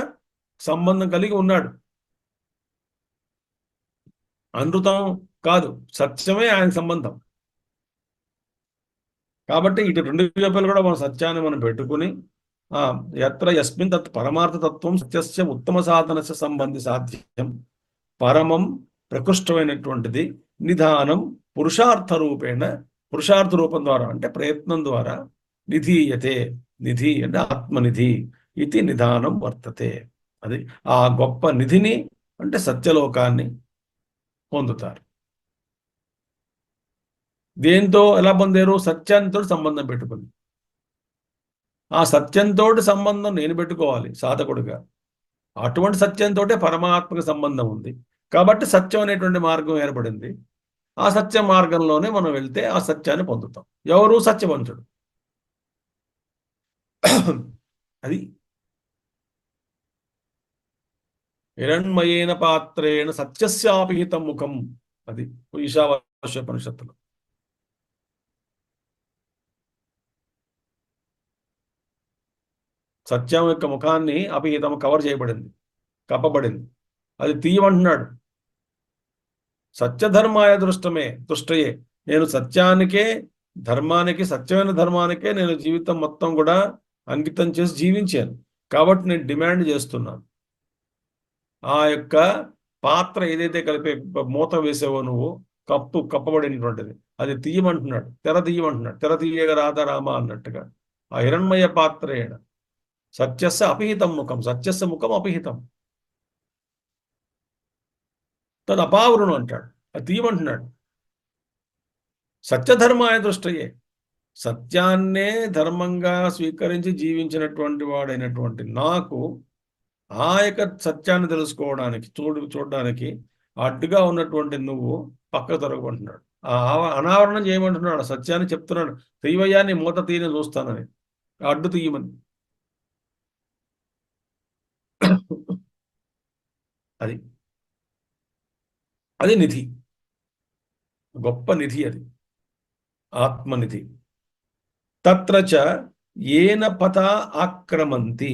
సంబంధం కలిగి ఉన్నాడు. అనృతం కాదు, సత్యమే ఆయన సంబంధం. కాబట్టి ఇటు రెండు వైపులు కూడా మన సత్యాన్ని మనం పెట్టుకుని ఎత్ర యస్మిన్ తత్ పరమార్థ తత్వం సత్యస్య ఉత్తమ సాధనస్య సంబంధి సాధ్యం పరమం ప్రకృష్టమైనటువంటిది నిధానం పురుషార్థ రూపేణ పురుషార్థ రూపం ద్వారా అంటే ప్రయత్నం ద్వారా నిధీయతే నిధి అంటే ఆత్మనిధి ఇది నిధానం వర్తతే. అది ఆ గొప్ప నిధిని అంటే సత్యలోకాన్ని పొందుతారు. దేంతో ఎలా పొందారు? సత్యంతో సంబంధం పెట్టుకుని. ఆ సత్యంతో సంబంధం నేను పెట్టుకోవాలి సాధకుడిగా. అటువంటి సత్యంతో పరమాత్మకు సంబంధం ఉంది కాబట్టి సత్యం అనేటువంటి మార్గం ఏర్పడింది. ఆ సత్య మార్గంలోనే మనం వెళ్తే ఆ సత్యాన్ని పొందుతాం. ఎవరు? సత్యవంతుడు. అది హిరణ్మయేన పాత్రేణ సత్యస్యాపిహితం ముఖం. అది ఈశావాస్యోపనిషత్తులో. సత్యం యొక్క ముఖాన్ని అపిహితం కవర్ చేయబడింది, కప్పబడింది. అది తీయమంటున్నాడు. సత్యధర్మాయ దృష్టయే. నేను సత్యానికే ధర్మానికి సత్యమైన ధర్మానికే నేను జీవితం మొత్తం కూడా అంకితం చేసి జీవించాను కాబట్టి నేను డిమాండ్ చేస్తున్నాను. ఆ యొక్క పాత్ర ఏదైతే కలిపే మూత వేసావో నువ్వు కప్పబడినటువంటిది అది తీయమంటున్నాడు, తెర తీయమంటున్నాడు. తెర తీయగా రాధా రామ అన్నట్టుగా ఆ హిరణ్మయ పాత్రేణ సత్యస్య అపిహితం ముఖం. సత్యస్య ముఖం అపిహితం తదు అపావృణం అంటాడు. అది తీయమంటున్నాడు. సత్యధర్మాయ దృష్టయే. సత్యాన్నే ధర్మంగా స్వీకరించి జీవించినటువంటి వాడైనటువంటి నాకు ఆ యొక్క సత్యాన్ని తెలుసుకోవడానికి చూడడానికి అడ్డుగా ఉన్నటువంటి నువ్వు పక్క తొలగమంటున్నాడు. ఆ అనావరణం చేయమంటున్నాడు. సత్యాన్ని చెప్తున్నాడు. తీవయ్యా నీ మూత తీయని చూస్తానని, అడ్డు తీయమని. అది అది నిధి, గొప్ప నిధి. అది ఆత్మనిధి. తత్ర చ ఏన పథ ఆక్రమంతి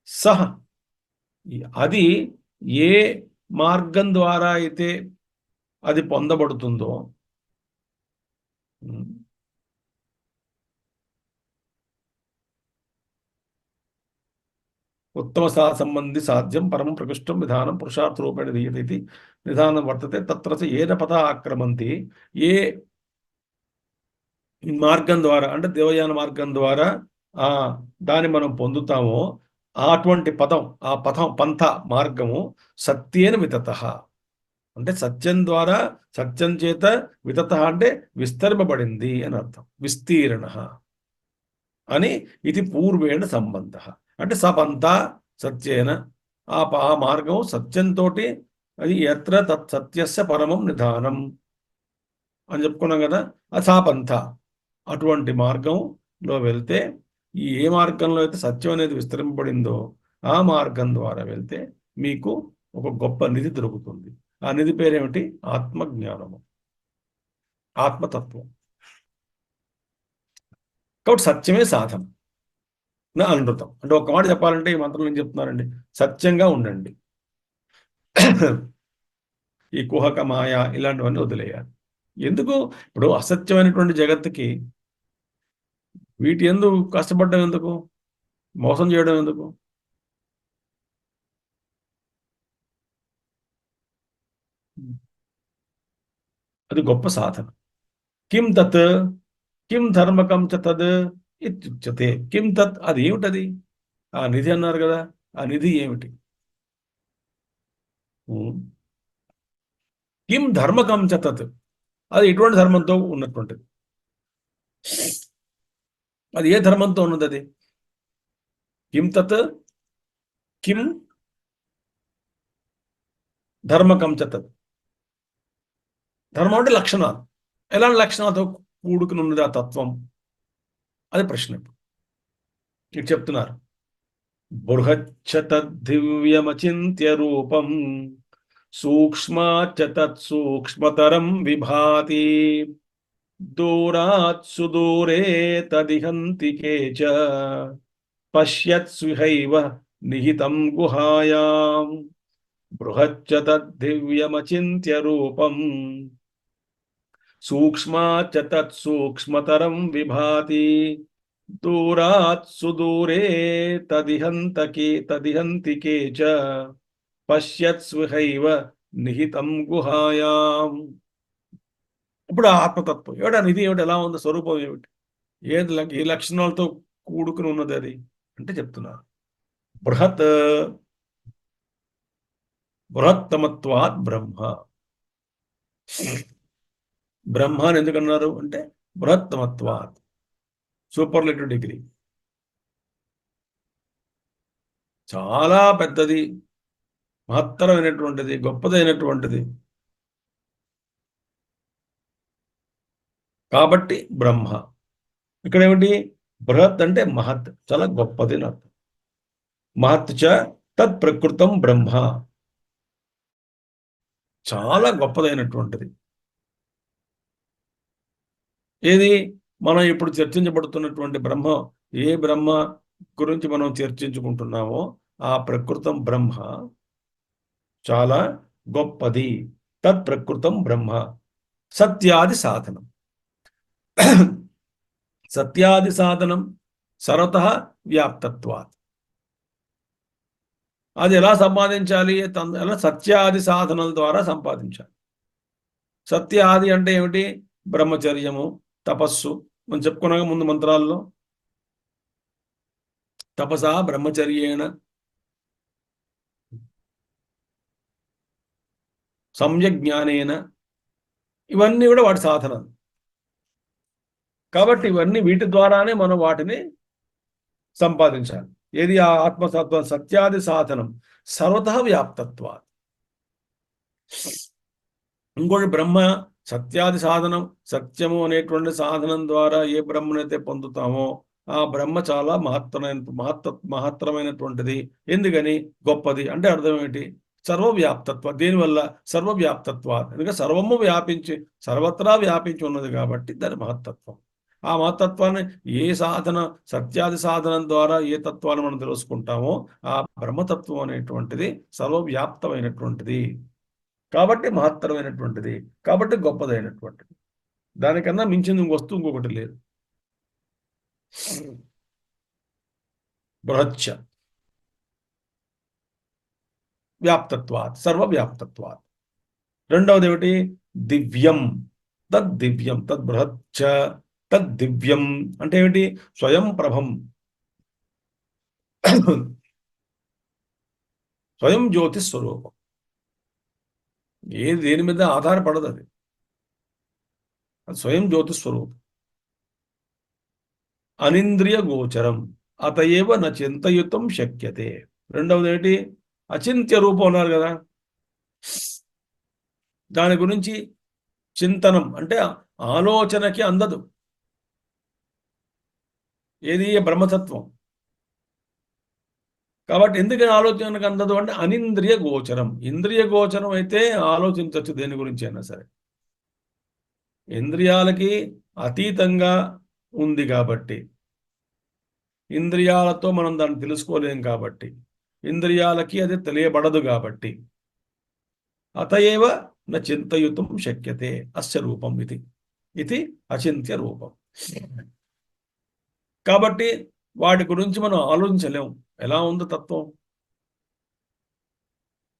సహ. అది ఏ మార్గం ద్వారా అయితే అది పొందబడుతుందో ఉత్తమ సంబంధి సాధ్యం పరమం ప్రకృష్టం విధానం పురుషార్థ రూపేణ దీయతే విధానం వర్తతే. తత్ర ఏన పథ ఆక్రమంతి. ఏ మార్గం ద్వారా అంటే దేవయాన మార్గం ద్వారా దాన్ని మనం పొందుతామో అటువంటి పదం, ఆ పంథ మార్గము సత్యేన వితత అంటే సత్యం ద్వారా, సత్యం చేత వితత అంటే విస్తరింపబడింది అని అర్థం. విస్తీర్ణ అని ఇది పూర్వేణ సంబంధ అంటే సపంత సత్యేన ఆ మార్గం సత్యంతో అది ఎత్ర తత్ సత్యస్య పరమం నిధానం అని చెప్పుకున్నాం కదా. అసాపంథ అటువంటి మార్గంలో వెళ్తే ఏ మార్గంలో అయితే సత్యం అనేది విస్తరింపబడిందో ఆ మార్గం ద్వారా వెళ్తే మీకు ఒక గొప్ప నిధి దొరుకుతుంది. ఆ నిధి పేరేమిటి? ఆత్మజ్ఞానము, ఆత్మతత్వం. కాబట్టి సత్యమే సాధన నా అనృతం. అంటే ఒక మాట చెప్పాలంటే ఈ మంత్రం ఏం చెప్తున్నారండి? సత్యంగా ఉండండి. ఈ కుహక మాయ ఇలాంటివన్నీ వదిలేయాలి. ఎందుకు? ఇప్పుడు అసత్యమైనటువంటి జగత్తుకి వీటి ఎందుకు కష్టపడడం, ఎందుకు మోసం చేయడం, ఎందుకు? అది గొప్ప సాధన. కిం తత్ కిం ధర్మకం చ తద్ ఇత్యుచ్యతే. కిం తత్ అది ఏమిటది? ఆ నిధి అన్నారు కదా, ఆ నిధి ఏమిటి? కిం ధర్మకం చ తత్ అది ఎటువంటి ధర్మంతో ఉన్నటువంటిది? అది ఏ ధర్మంతో ఉన్నది? అది కిం తత్ కిం ధర్మకం చ తత్. ధర్మం అంటే లక్షణాలు. ఎలాంటి లక్షణాలతో కూడుకుని ఉన్నది ఆ తత్వం? అది ప్రశ్న. ఇటు చెప్తున్నారు. బృహచ్చ తద్దివ్యమచింత్య రూపం సూక్ష్మాచ్చ తత్సూక్ష్మతరం విభాతి దూరాత్ సుదూరే తదిహంతి కేచ పశ్యత్స్విహైవ నిహితం గుహాయాం బృహచ్చ తద్దివ్యమచింత్య రూపం సూక్ష్మాచ్చ తత్సూక్ష్మతరం విభాతి దూరాత్ సుదూరే తదిహంతికే చ పశ్యత్స్విహైవ నిహితం గుహాయాం. ఇప్పుడు ఆ ఆత్మతత్వం ఏమిటా, నిధి ఏమిటి, ఎలా ఉంది, స్వరూపం ఏమిటి, ఏ లక్షణాలతో కూడుకుని ఉన్నది అది అంటే చెప్తున్నారు. బృహత్ బృహత్తమత్వాత్ బ్రహ్మ. బ్రహ్మ అని ఎందుకన్నారు అంటే బృహత్తమత్వాత్, సూపర్లేటివ్ డిగ్రీ, చాలా పెద్దది, మహత్తరమైనటువంటిది, గొప్పదైనటువంటిది. కాబట్టి బ్రహ్మ. ఇక్కడ ఏమిటి, బృహత్ అంటే మహత్, చాలా గొప్పది అని అర్థం. మహత్ చ తత్ ప్రకృతం బ్రహ్మ, చాలా గొప్పదైనటువంటిది. ఏది మనం ఇప్పుడు చర్చించబడుతున్నటువంటి బ్రహ్మ, ఏ బ్రహ్మ గురించి మనం చర్చించుకుంటున్నామో ఆ ప్రకృతం బ్రహ్మ చాలా గొప్పది. తత్ ప్రకృతం బ్రహ్మ సత్యాది సాధనం. సత్యాది సాధనం సర్వతః వ్యాప్తత్వాత్. అది ఎలా సంపాదించాలి, ఎలా సత్యాది సాధనల ద్వారా సంపాదించాలి. సత్యాది అంటే ఏమిటి, బ్రహ్మచర్యము, తపస్సు. మనం చెప్పుకున్నాక ముందు మంత్రాల్లో, తపసా బ్రహ్మచర్యేణ సమ్యక్ జ్ఞానేన, ఇవన్నీ కూడా వాటి సాధనాలు. కాబట్టి ఇవన్నీ వీటి ద్వారానే మనం వాటిని సంపాదించాలి. ఏది ఆ ఆత్మతత్వం, సత్యాది సాధనం సర్వతః వ్యాప్తత్వాత్. ఇంకోటి బ్రహ్మ సత్యాది సాధనం, సత్యము అనేటువంటి సాధనం ద్వారా ఏ బ్రహ్మనైతే పొందుతామో ఆ బ్రహ్మ చాలా మహత్తరమైనటువంటిది. ఎందుకని, గొప్పది అంటే అర్థం ఏంటి, సర్వవ్యాప్తత్వ. దేనివల్ల, సర్వవ్యాప్తత్వ, ఎందుకంటే సర్వము వ్యాపించి సర్వత్రా వ్యాపించి ఉన్నది కాబట్టి దాని మహత్తత్వం. ఆ మహత్తత్వాన్ని ఏ సాధన, సత్యాది సాధనం ద్వారా ఏ తత్వాన్ని మనం తెలుసుకుంటామో ఆ బ్రహ్మతత్వం అనేటువంటిది సర్వవ్యాప్తమైనటువంటిది, కాబట్టి మహత్తరమైనటువంటిది, కాబట్టి గొప్పదైనటువంటిది. దానికన్నా మించింది వస్తువు ఇంకొకటి లేదు. బృహచ్చ వ్యాప్తత్వాత్, సర్వవ్యాప్తత్వాత్. రెండవది ఏమిటి, దివ్యం. తద్దివ్యం, తద్బృహచ్చ తద్దివ్యం అంటే ఏమిటి, స్వయం ప్రభం, స్వయం జ్యోతి స్వరూపం. దేని మీద ఆధారపడదు అది స్వయం జ్యోతి స్వరూపం. అనింద్రియ గోచరం అతయేవ న చింతయుతం శక్యతే. రెండవది ఏంటి, అచింత్య రూపం ఉన్నారు కదా, దాని గురించి చింతనం అంటే ఆలోచనకి అందదు. ఏది, బ్రహ్మతత్వం. కాబట్టి ఎందుకని ఆలోచనకు అందదు అంటే అనింద్రియ గోచరం. ఇంద్రియ గోచరం అయితే ఆలోచించవచ్చు దేని గురించి అయినా సరే. ఇంద్రియాలకి అతీతంగా ఉంది కాబట్టి, ఇంద్రియాలతో మనం దాన్ని తెలుసుకోలేం కాబట్టి, ఇంద్రియాలకి అది తెలియబడదు కాబట్టి, అతయేవ న చింతయుతం శక్యతే అస్య రూపం ఇది అచింత్య రూపం. కాబట్టి వాటి గురించి మనం ఆలోచించలేం. ఎలా ఉందో తత్వం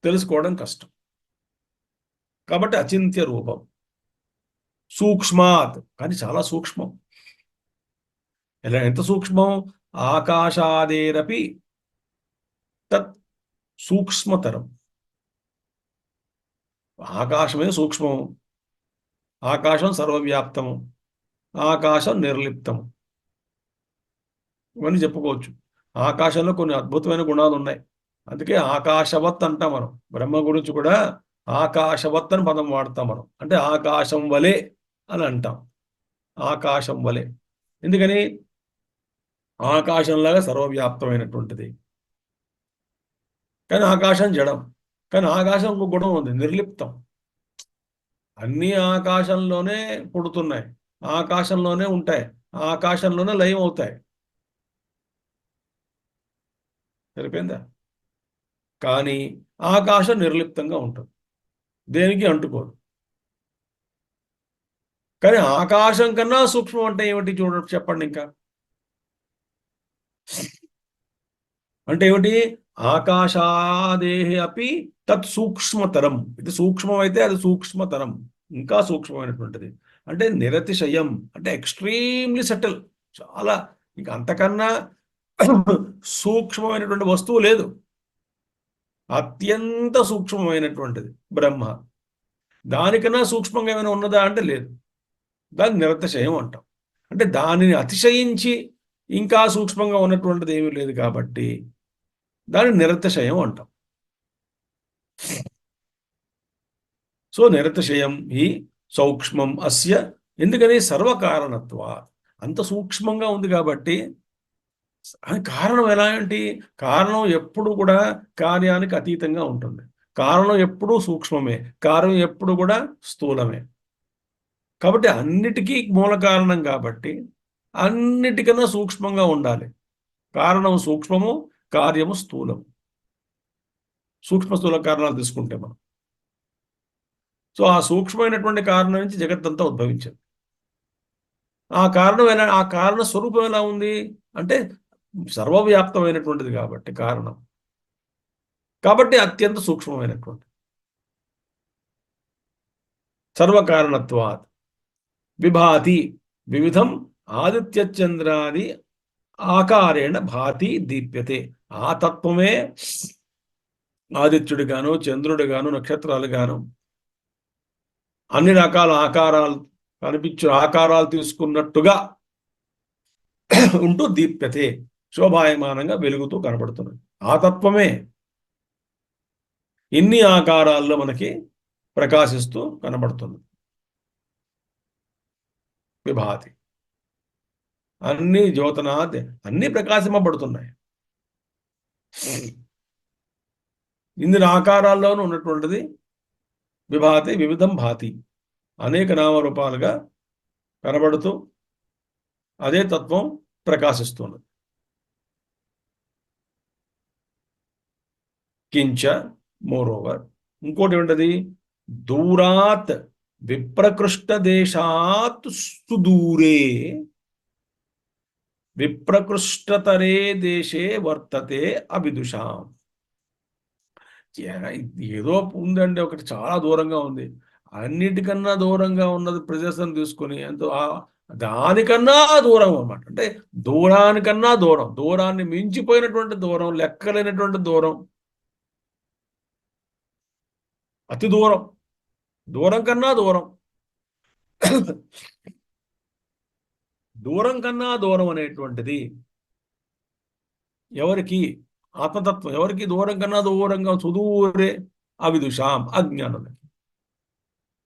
తెలుసుకోవడం కష్టం. కాబట్టి అచింత్య రూపం. సూక్ష్మాత్, కానీ చాలా సూక్ష్మం. ఎలా, ఎంత సూక్ష్మం, ఆకాశాదేరపి తత్ సూక్ష్మతరం. ఆకాశమే సూక్ష్మం, ఆకాశం సర్వవ్యాప్తము, ఆకాశం నిర్లిప్తము, ఇవన్నీ చెప్పుకోవచ్చు. ఆకాశంలో కొన్ని అద్భుతమైన గుణాలు ఉన్నాయి. అందుకే ఆకాశవత్ అంటాం మనం. బ్రహ్మ గురించి కూడా ఆకాశవత్ అని పదం వాడతాం మనం, అంటే ఆకాశం వలె అని అంటాం. ఆకాశం వలె ఎందుకని, ఆకాశంలాగా సర్వవ్యాప్తమైనటువంటిది. కానీ ఆకాశం జడం. కానీ ఆకాశం ఒక గుణం ఉంది, నిర్లిప్తం. అన్నీ ఆకాశంలోనే పుడుతున్నాయి, ఆకాశంలోనే ఉంటాయి, ఆకాశంలోనే లయం అవుతాయి. సరిపోయిందా. కానీ ఆకాశం నిర్లిప్తంగా ఉంటుంది, దేనికి అంటుకోదు. కానీ ఆకాశం కన్నా సూక్ష్మం అంటే ఏమిటి చూడండి, చెప్పండి ఇంకా. అంటే ఏమిటి? ఆకాశాదేహి అపి తత్ సూక్ష్మతరం. ఇది సూక్ష్మం అయితే అది సూక్ష్మతరం, ఇంకా సూక్ష్మమైనటువంటిది. అంటే నిరతిశయం, అంటే ఎక్స్ట్రీమ్లీ సెటిల్, చాలా, ఇంకా అంతకన్నా సూక్ష్మమైనటువంటి వస్తువు లేదు. అత్యంత సూక్ష్మమైనటువంటిది బ్రహ్మ. దానికన్నా సూక్ష్మంగా ఏమైనా ఉన్నదా అంటే లేదు. దాన్ని నిరతిశయం అంటాం. అంటే దానిని అతిశయించి ఇంకా సూక్ష్మంగా ఉన్నటువంటిది ఏమీ లేదు కాబట్టి దాన్ని నిరతిశయం అంటాం. సో నిరతిశయం ఈ సూక్ష్మం అస్య. ఎందుకని? సర్వకారణత్వ, అంత సూక్ష్మంగా ఉంది కాబట్టి. కారణం ఎలా ఏంటి? కారణం ఎప్పుడు కూడా కార్యానికి అతీతంగా ఉంటుంది. కారణం ఎప్పుడూ సూక్ష్మమే, కారణం ఎప్పుడు కూడా స్థూలమే. కాబట్టి అన్నిటికీ మూల కారణం కాబట్టి అన్నిటికన్నా సూక్ష్మంగా ఉండాలి. కారణం సూక్ష్మము, కార్యము స్థూలము. సూక్ష్మ స్థూల కారణాలు తీసుకుంటే మనం. సో ఆ సూక్ష్మమైనటువంటి కారణం నుంచి జగత్తంతా ఉద్భవించింది. ఆ కారణం ఎలా, ఆ కారణ స్వరూపం ఎలా ఉంది అంటే సర్వవ్యాప్తమైనటువంటిది కాబట్టి కారణం, కాబట్టి అత్యంత సూక్ష్మమైనటువంటి. సర్వకారణత్వాత్ విభాతి వివిధం ఆదిత్యచంద్రాది ఆకారేణ భాతి దీప్యతే. ఆ తత్వమే ఆదిత్యుడు గాను, చంద్రుడు గాను, నక్షత్రాలు గాను అన్ని రకాల ఆకారాలు కనిపించు ఆకారాలు తీసుకున్నట్టుగా ఉంటూ దీప్యతే, శోభాయమానంగా వెలుగుతూ కనబడుతున్నది. ఆ తత్వమే ఇన్ని ఆకారాల్లో మనకి ప్రకాశిస్తూ కనబడుతుంది. విభాతి, అన్ని జ్యోతనాథ్, అన్ని ప్రకాశింపబడుతున్నాయి. ఇన్ని ఆకారాల్లోనూ ఉన్నటువంటిది విభాతి వివిధం భాతి, అనేక నామరూపాలుగా కనబడుతూ అదే తత్వం ప్రకాశిస్తున్నది. కించ మోరోవర్, ఇంకోటి ఏంటది? దూరాత్ విప్రకృష్ట దేశాత్ సుదూరే విప్రకృష్టతరే దేశే వర్తతే అవిదుషాం. ఏదో ఉందండి, ఒకటి చాలా దూరంగా ఉంది. అన్నిటికన్నా దూరంగా ఉన్నది ప్రదేశం తీసుకొని ఎంతో దానికన్నా దూరం అన్నమాట. అంటే దూరానికన్నా దూరం, దూరాన్ని మించిపోయినటువంటి దూరం, లెక్కలేనటువంటి దూరం, అతి దూరం, దూరం కన్నా దూరం, దూరం కన్నా దూరం అనేటువంటిది ఎవరికి? ఆత్మతత్వం ఎవరికి దూరం కన్నా దూరంగా సుదూరే అవిదుషాం, అజ్ఞానులకి.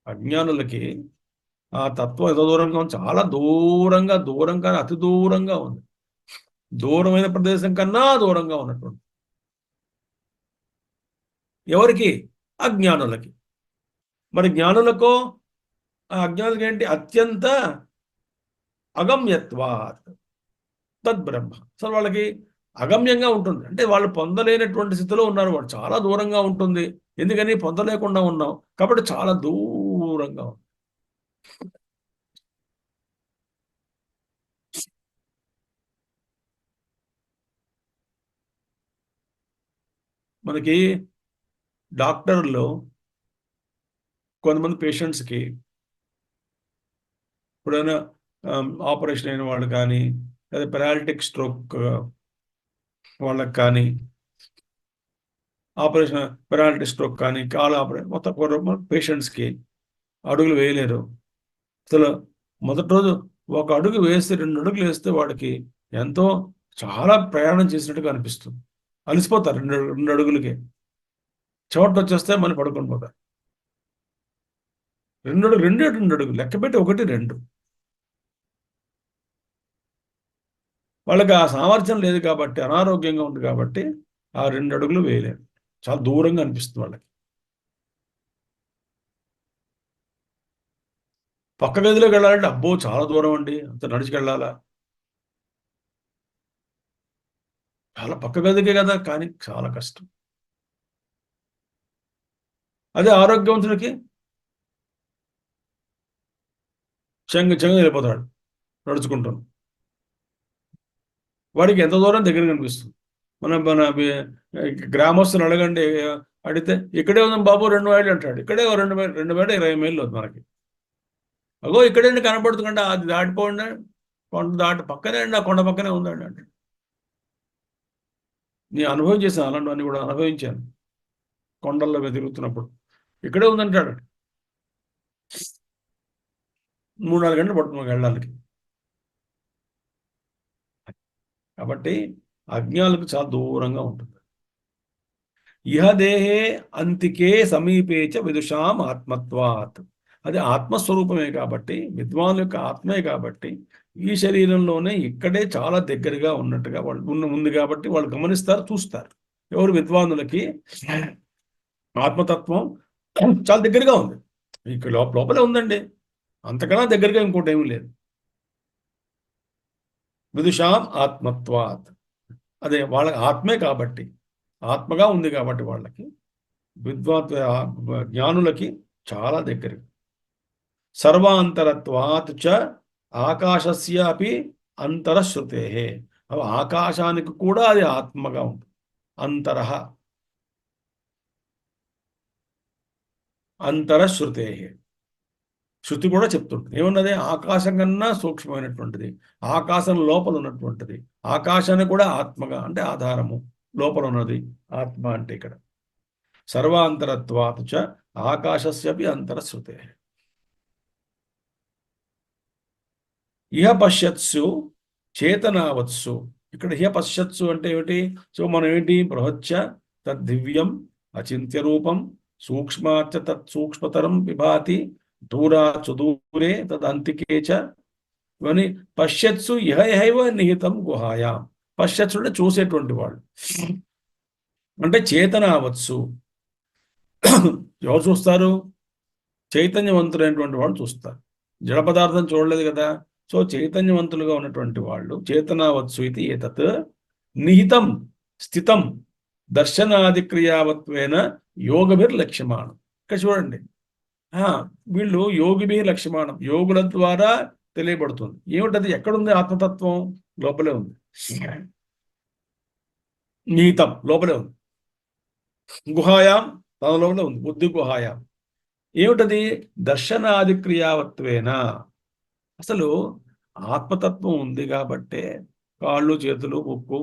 అజ్ఞానులకి ఆ తత్వం ఎంత దూరంగా ఉంది? చాలా దూరంగా, దూరం కానీ అతి దూరంగా ఉంది. దూరమైన ప్రదేశం కన్నా దూరంగా ఉన్నటువంటి ఎవరికి? అజ్ఞానులకి. మరి జ్ఞానులకో, ఆ అజ్ఞానులకి ఏంటి? అత్యంత అగమ్యత్వాత్ తద్బ్రహ్మ. అసలు వాళ్ళకి అగమ్యంగా ఉంటుంది. అంటే వాళ్ళు పొందలేనటువంటి స్థితిలో ఉన్నారు. వాళ్ళు చాలా దూరంగా ఉంటుంది. ఎందుకని? పొందలేకుండా ఉన్నాం కాబట్టి చాలా దూరంగా ఉంది. మనకి డాక్టర్లు కొంతమంది పేషెంట్స్కి ఎప్పుడైనా ఆపరేషన్ అయిన వాళ్ళు కానీ, లేదా పెరాలిటిక్ స్ట్రోక్ వాళ్ళకి కానీ, ఆపరేషన్ పెరాలిటిక్ స్ట్రోక్ కానీ, కాలు ఆపరేషన్, మొత్తం పేషెంట్స్కి అడుగులు వేయలేరు. అసలు మొదటి రోజు ఒక అడుగు వేస్తే 2 అడుగులు వేస్తే వాడికి ఎంతో చాలా ప్రయాణం చేసినట్టుగా అనిపిస్తుంది. అలసిపోతారు 2 అడుగులకే. చెమట వచ్చేస్తే మళ్ళీ పడుకొని పోతారు. 2 అడుగులు లెక్క పెట్టి 1, 2. వాళ్ళకి ఆ సామర్థ్యం లేదు కాబట్టి, అనారోగ్యంగా ఉంది కాబట్టి ఆ 2 అడుగులు వేయలేరు. చాలా దూరంగా అనిపిస్తుంది వాళ్ళకి. పక్క గదిలోకి వెళ్ళాలంటే అబ్బో చాలా దూరం అండి, అంత నడిచికెళ్ళాలా? చాలా పక్క గదికే కదా, కానీ చాలా కష్టం. అదే ఆరోగ్యవంతులకి చెంగ వెళ్ళిపోతాడు నడుచుకుంటాను. వాడికి ఎంత దూరం దగ్గర కనిపిస్తుంది. మన గ్రామస్తులు అడగండి, అడిగితే ఇక్కడే ఉందాం బాబు 2 మైళ్ళు అంటాడు. ఇక్కడే 2 మైళ్ళు 20 మైళ్ళు ఉంది మనకి. అగో ఇక్కడే కనపడుతుందంటే అది దాటిపోండి, కొండ దాటి పక్కనే అండి, ఆ కొండ పక్కనే ఉందండి అంటే. నేను అనుభవం చేశాను, అలాంటివన్నీ కూడా అనుభవించాను కొండల్లో తిరుగుతున్నప్పుడు. ఇక్కడే ఉందంటాడు. 3-4 గంటలు పడుతుంది మాకు వెళ్ళడానికి. కాబట్టి అజ్ఞానులకు చాలా దూరంగా ఉంటుంది. ఇహ దేహే అంతికే సమీపే చ విదుషాం ఆత్మత్వాత్. అది ఆత్మస్వరూపమే కాబట్టి, విద్వాన్ యొక్క ఆత్మే కాబట్టి, ఈ శరీరంలోనే ఇక్కడే చాలా దగ్గరగా ఉన్నట్టుగా వాళ్ళు ఉంది కాబట్టి వాళ్ళు గమనిస్తారు, చూస్తారు. ఎవరు విద్వానులకి ఆత్మతత్వం చాలా దగ్గరగా ఉంది, ఇక్కడ లోపలే ఉందండి, అంతకన్నా దగ్గరగా ఇంకోటి ఏమీ లేదు. విదుషాం ఆత్మత్వాత్. అదే వాళ్ళ ఆత్మే కాబట్టి, ఆత్మగా ఉంది కాబట్టి వాళ్ళకి విద్వాత్ జ్ఞానులకి చాలా దగ్గర. సర్వాంతరత్వాత్ చ ఆకాశస్య అపి అంతరశ్రుతే. ఆకాశానికి కూడా అది ఆత్మగా ఉంటుంది. అంతరః అంతరశ్రుతే. శృతి కూడా చెప్తుంటుంది ఏమన్నది, ఆకాశం కన్నా సూక్ష్మమైనటువంటిది, ఆకాశం లోపల ఉన్నటువంటిది. ఆకాశానికి కూడా ఆత్మగా అంటే ఆధారము లోపల ఉన్నది ఆత్మ అంటే. ఇక్కడ సర్వాంతరత్వాత్ చ ఆకాశస్యపి అంతరశ్రుతే. ఇహ పశ్యత్సు చేతనావత్సు. ఇక్కడ ఇహ పశ్యత్సు అంటే ఏమిటి? సో మనం ఏంటి, బృహచ్చ తద్దివ్యం అచింత్య రూపం సూక్ష్మాచ తత్ సూక్ష్మతరం విభాతి దూరాచు దూరే తదంతికే చ. ఇవన్నీ పశ్యత్సు ఇహ ఇహైవ నిహితం గుహాయాం. పశ్యత్సు అంటే చూసేటువంటి వాళ్ళు, అంటే చేతనావత్సు. ఎవరు చూస్తారు? చైతన్యవంతులైనటువంటి వాళ్ళు చూస్తారు. జడ పదార్థం చూడలేదు కదా. సో చైతన్యవంతులుగా ఉన్నటువంటి వాళ్ళు చేతనావత్సు ఇది ఏతత్ నిహితం స్థితం దర్శనాది క్రియావత్వేన యోగభిర్లక్ష్యమాణం. ఇక్కడ చూడండి, వీళ్ళు యోగిభిర్లక్ష్యమాణం, యోగుల ద్వారా తెలియబడుతుంది. ఏమిటది? ఎక్కడుంది ఆత్మతత్వం? లోపలే ఉంది. నిహితం లోపలే ఉంది. గుహాయాం తన లోపలే ఉంది, బుద్ధి గుహాయాం. ఏమిటది? దర్శనాది క్రియావత్వేన. అసలు ఆత్మతత్వం ఉంది కాబట్టే కాళ్ళు చేతులు ముక్కు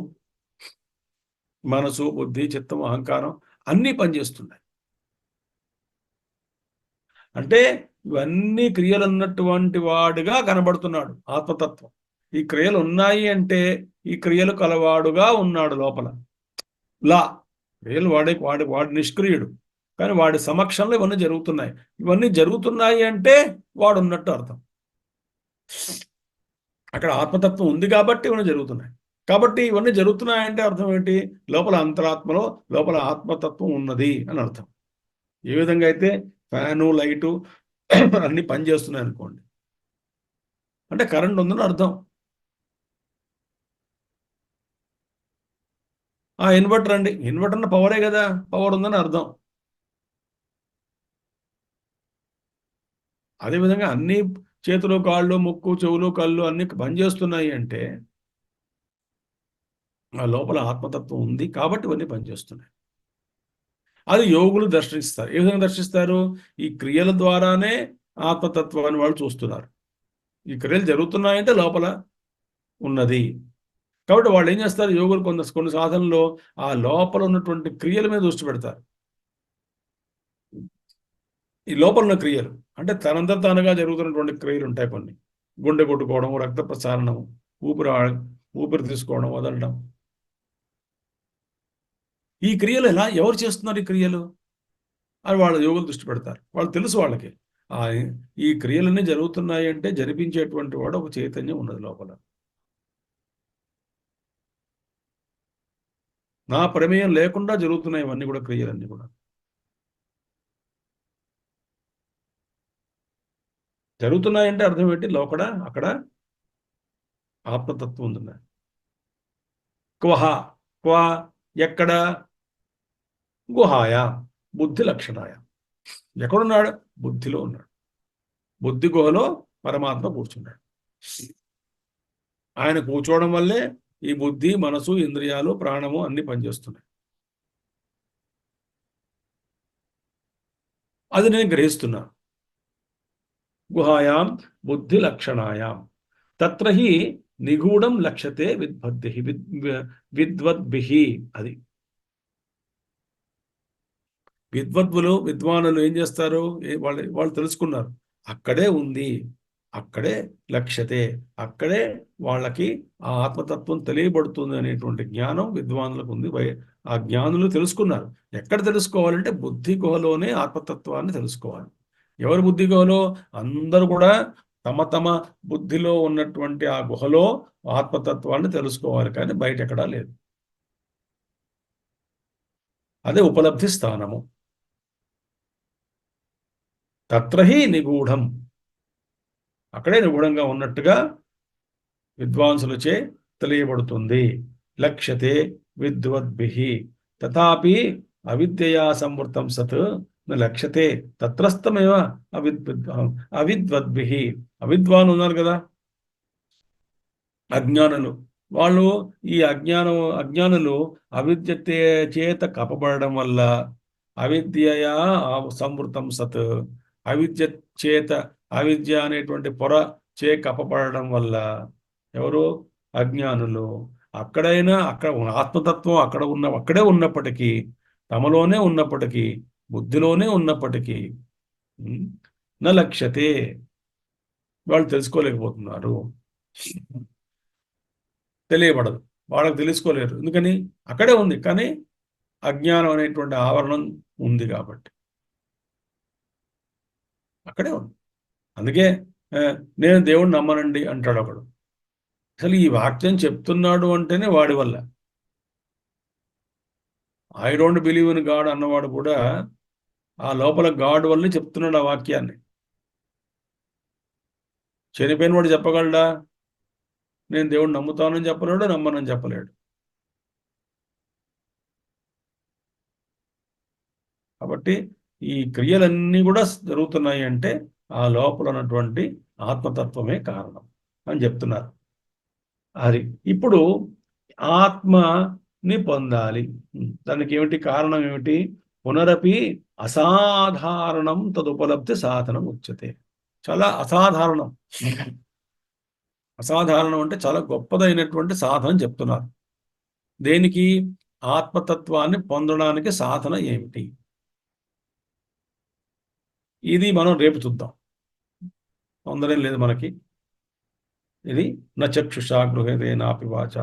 మనసు బుద్ధి చిత్తం అహంకారం అన్నీ పనిచేస్తున్నాయి. అంటే ఇవన్నీ క్రియలు ఉన్నటువంటి వాడుగా కనబడుతున్నాడు ఆత్మతత్వం. ఈ క్రియలు ఉన్నాయి అంటే ఈ క్రియలు కలవాడుగా ఉన్నాడు లోపల. లా క్రియలు వాడి నిష్క్రియుడు, కానీ వాడి సమక్షంలో ఇవన్నీ జరుగుతున్నాయి. ఇవన్నీ జరుగుతున్నాయి అంటే వాడు ఉన్నట్టు అర్థం. అక్కడ ఆత్మతత్వం ఉంది కాబట్టి ఇవన్నీ జరుగుతున్నాయి. కాబట్టి ఇవన్నీ జరుగుతున్నాయంటే అర్థం ఏంటి? లోపల అంతరాత్మలో లోపల ఆత్మతత్వం ఉన్నది అని అర్థం. ఏ విధంగా అయితే ఫ్యాను లైటు అన్ని పనిచేస్తున్నాయి అనుకోండి, అంటే కరెంట్ ఉందని అర్థం. ఇన్వర్టర్ అండి, ఇన్వర్టర్ అన్న పవరే కదా, పవర్ ఉందని అర్థం. అదేవిధంగా అన్ని చేతులు కాళ్ళు ముక్కు చెవులు కళ్ళు అన్ని పనిచేస్తున్నాయి అంటే ఆ లోపల ఆత్మతత్వం ఉంది కాబట్టి ఇవన్నీ పనిచేస్తున్నాయి. అది యోగులు దర్శిస్తారు. ఏ విధంగా దర్శిస్తారు? ఈ క్రియల ద్వారానే ఆత్మతత్వాన్ని వాళ్ళు చూస్తున్నారు. ఈ క్రియలు జరుగుతున్నాయంటే లోపల ఉన్నది. కాబట్టి వాళ్ళు ఏం చేస్తారు? యోగులు కొన్ని సాధనలో ఆ లోపల ఉన్నటువంటి క్రియల మీద దృష్టి పెడతారు. ఈ లోపల ఉన్న క్రియలు అంటే తనంతా తానుగా జరుగుతున్నటువంటి క్రియలు ఉంటాయి కొన్ని. గుండె కొట్టుకోవడం, రక్త ప్రసారణం, ఊపిరి తీసుకోవడం, వదలడం. ఈ క్రియలు ఎవరు చేస్తున్నారు ఈ క్రియలు అని వాళ్ళ యోగులు దృష్టి పెడతారు. వాళ్ళు తెలుసు వాళ్ళకి ఈ క్రియలన్నీ జరుగుతున్నాయి అంటే జరిపించేటువంటి వాడు ఒక చైతన్యం ఉన్నది లోపల. నా ప్రమేయం లేకుండా జరుగుతున్నాయి ఇవన్నీ కూడా, క్రియలన్నీ కూడా జరుగుతున్నాయంటే అర్థం ఏంటి? లోపల అక్కడ ఆత్మతత్వం ఉంది. క్వహ క్వ ఎక్కడ? గుహాయ బుద్ధి లక్షణాయ. ఎక్కడున్నాడు? బుద్ధిలో ఉన్నాడు. బుద్ధి గుహలో పరమాత్మ కూర్చున్నాడు. ఆయన కూర్చోవడం వల్లే ఈ బుద్ధి, మనసు, ఇంద్రియాలు, ప్రాణము అన్ని పనిచేస్తున్నాయి. అది నేను గ్రహిస్తున్నాను. గుహాయాం బుద్ధి లక్షణాయాం తత్ర హి నిగూఢం లక్ష్యతే విద్వద్భిః. అది విద్వానులు ఏం చేస్తారు? వాళ్ళు తెలుసుకున్నారు, అక్కడే ఉంది, అక్కడే లక్ష్యతే, అక్కడే వాళ్ళకి ఆ ఆత్మతత్వం తెలియబడుతుంది అనేటువంటి జ్ఞానం విద్వానులకు ఉంది. ఆ జ్ఞానులు తెలుసుకున్నారు. ఎక్కడ తెలుసుకోవాలంటే బుద్ధి గుహలోనే ఆత్మతత్వాన్ని తెలుసుకోవాలి. ఎవరి బుద్ధి గుహలో? అందరూ కూడా తమ తమ బుద్ధిలో ఉన్నటువంటి ఆ గుహలో ఆత్మతత్వాన్ని తెలుసుకోవాలి, కానీ బయట ఎక్కడా లేదు. అదే ఉపలబ్ధి స్థానము. తత్రహి నిగూఢం, అక్కడే నిగూఢంగా ఉన్నట్టుగా విద్వాంసులచే తెలియబడుతుంది. లక్ష్యతే విద్వద్భిః తథాపి అవిద్యయా సంవృతం సత్ న లక్ష్యతే తత్రస్థమేవ అవిద్వద్భిః. అవిద్వాను ఉన్నారు కదా, అజ్ఞానులు. వాళ్ళు ఈ అజ్ఞానులు అవిద్య చేత కప్పబడడం వల్ల అవిద్యయా సంవృతం సత్, అవిద్య చేత, అవిద్య అనేటువంటి పొర చే కప్పబడడం వల్ల ఎవరు? అజ్ఞానులు. అక్కడ ఆత్మతత్వం అక్కడే ఉన్నప్పటికీ, తమలోనే ఉన్నప్పటికీ, బుద్ధిలోనే ఉన్నప్పటికీ న లక్ష్యతే, వాళ్ళు తెలుసుకోలేకపోతున్నారు. తెలియబడదు, వాళ్ళకి తెలుసుకోలేరు. ఎందుకని? అక్కడే ఉంది, కానీ అజ్ఞానం అనేటువంటి ఆవరణం ఉంది కాబట్టి అక్కడే ఉంది. అందుకే నేను దేవుణ్ణి నమ్మనండి అంటాడు ఒకడు. అసలు ఈ వాక్యం చెప్తున్నాడు అంటేనే వాడి వల్ల. I don't believe in God అన్నవాడు కూడా ఆ లోపల గాడ్ వల్లనే చెప్తున్నాడు ఆ వాక్యాన్ని. చనిపోయిన వాడు చెప్పగలడా? నేను దేవుణ్ణి నమ్ముతానని చెప్పలేడు, నమ్మనని చెప్పలేడు. కాబట్టి ఈ క్రియలన్నీ కూడా జరుగుతున్నాయి అంటే ఆ లోపల ఉన్నటువంటి ఆత్మతత్వమే కారణం అని చెప్తున్నారు. అది ఇప్పుడు ఆత్మని పొందాలి. దానికి ఏమిటి కారణం? ఏమిటి? పునరపి అసాధారణం తదుపలబ్ధి సాధనం ఉచ్యతే. చాలా అసాధారణం. అసాధారణం అంటే చాలా గొప్పదైనటువంటి సాధన చెప్తున్నారు. దేనికి? ఆత్మతత్వాన్ని పొందడానికి సాధన ఏమిటి? ఇది మనం రేపు చూద్దాం. తొందరేం లేదు మనకి. ఇది న చక్షుషా గృహేదే నాపి వాచ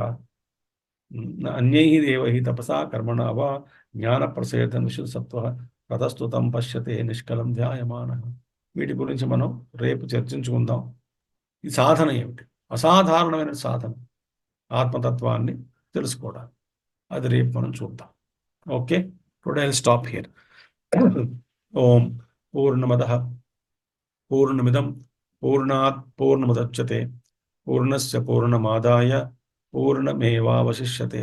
అన్యై దేవై తపసా కర్మణ వా జ్ఞాన ప్రసేదం విశుద్ధత్వ ప్రతస్తుతం పశ్యతే నిష్కలం ధ్యాయమాన. వీటి గురించి మనం రేపు చర్చించుకుందాం. ఈ సాధన ఏమిటి? అసాధారణమైన సాధన ఆత్మతత్వాన్ని తెలుసుకోవడానికి. అది రేపు మనం చూద్దాం. Okay, today I'll stop here. ఓం పూర్ణమదః పూర్ణమిదం పూర్ణాత్ పూర్ణముదచ్యతే పూర్ణస్య పూర్ణమాదాయ పూర్ణమేవావశిష్యతే.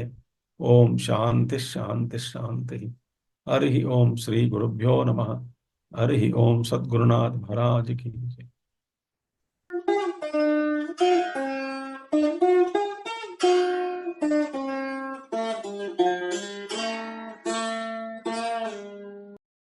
ఓం శాంతి శాంతి శాంతి. హరి ఓం శ్రీ గురుభ్యో నమః. హరి ఓం సద్గురునాథ్ మహారాజ్ की जय.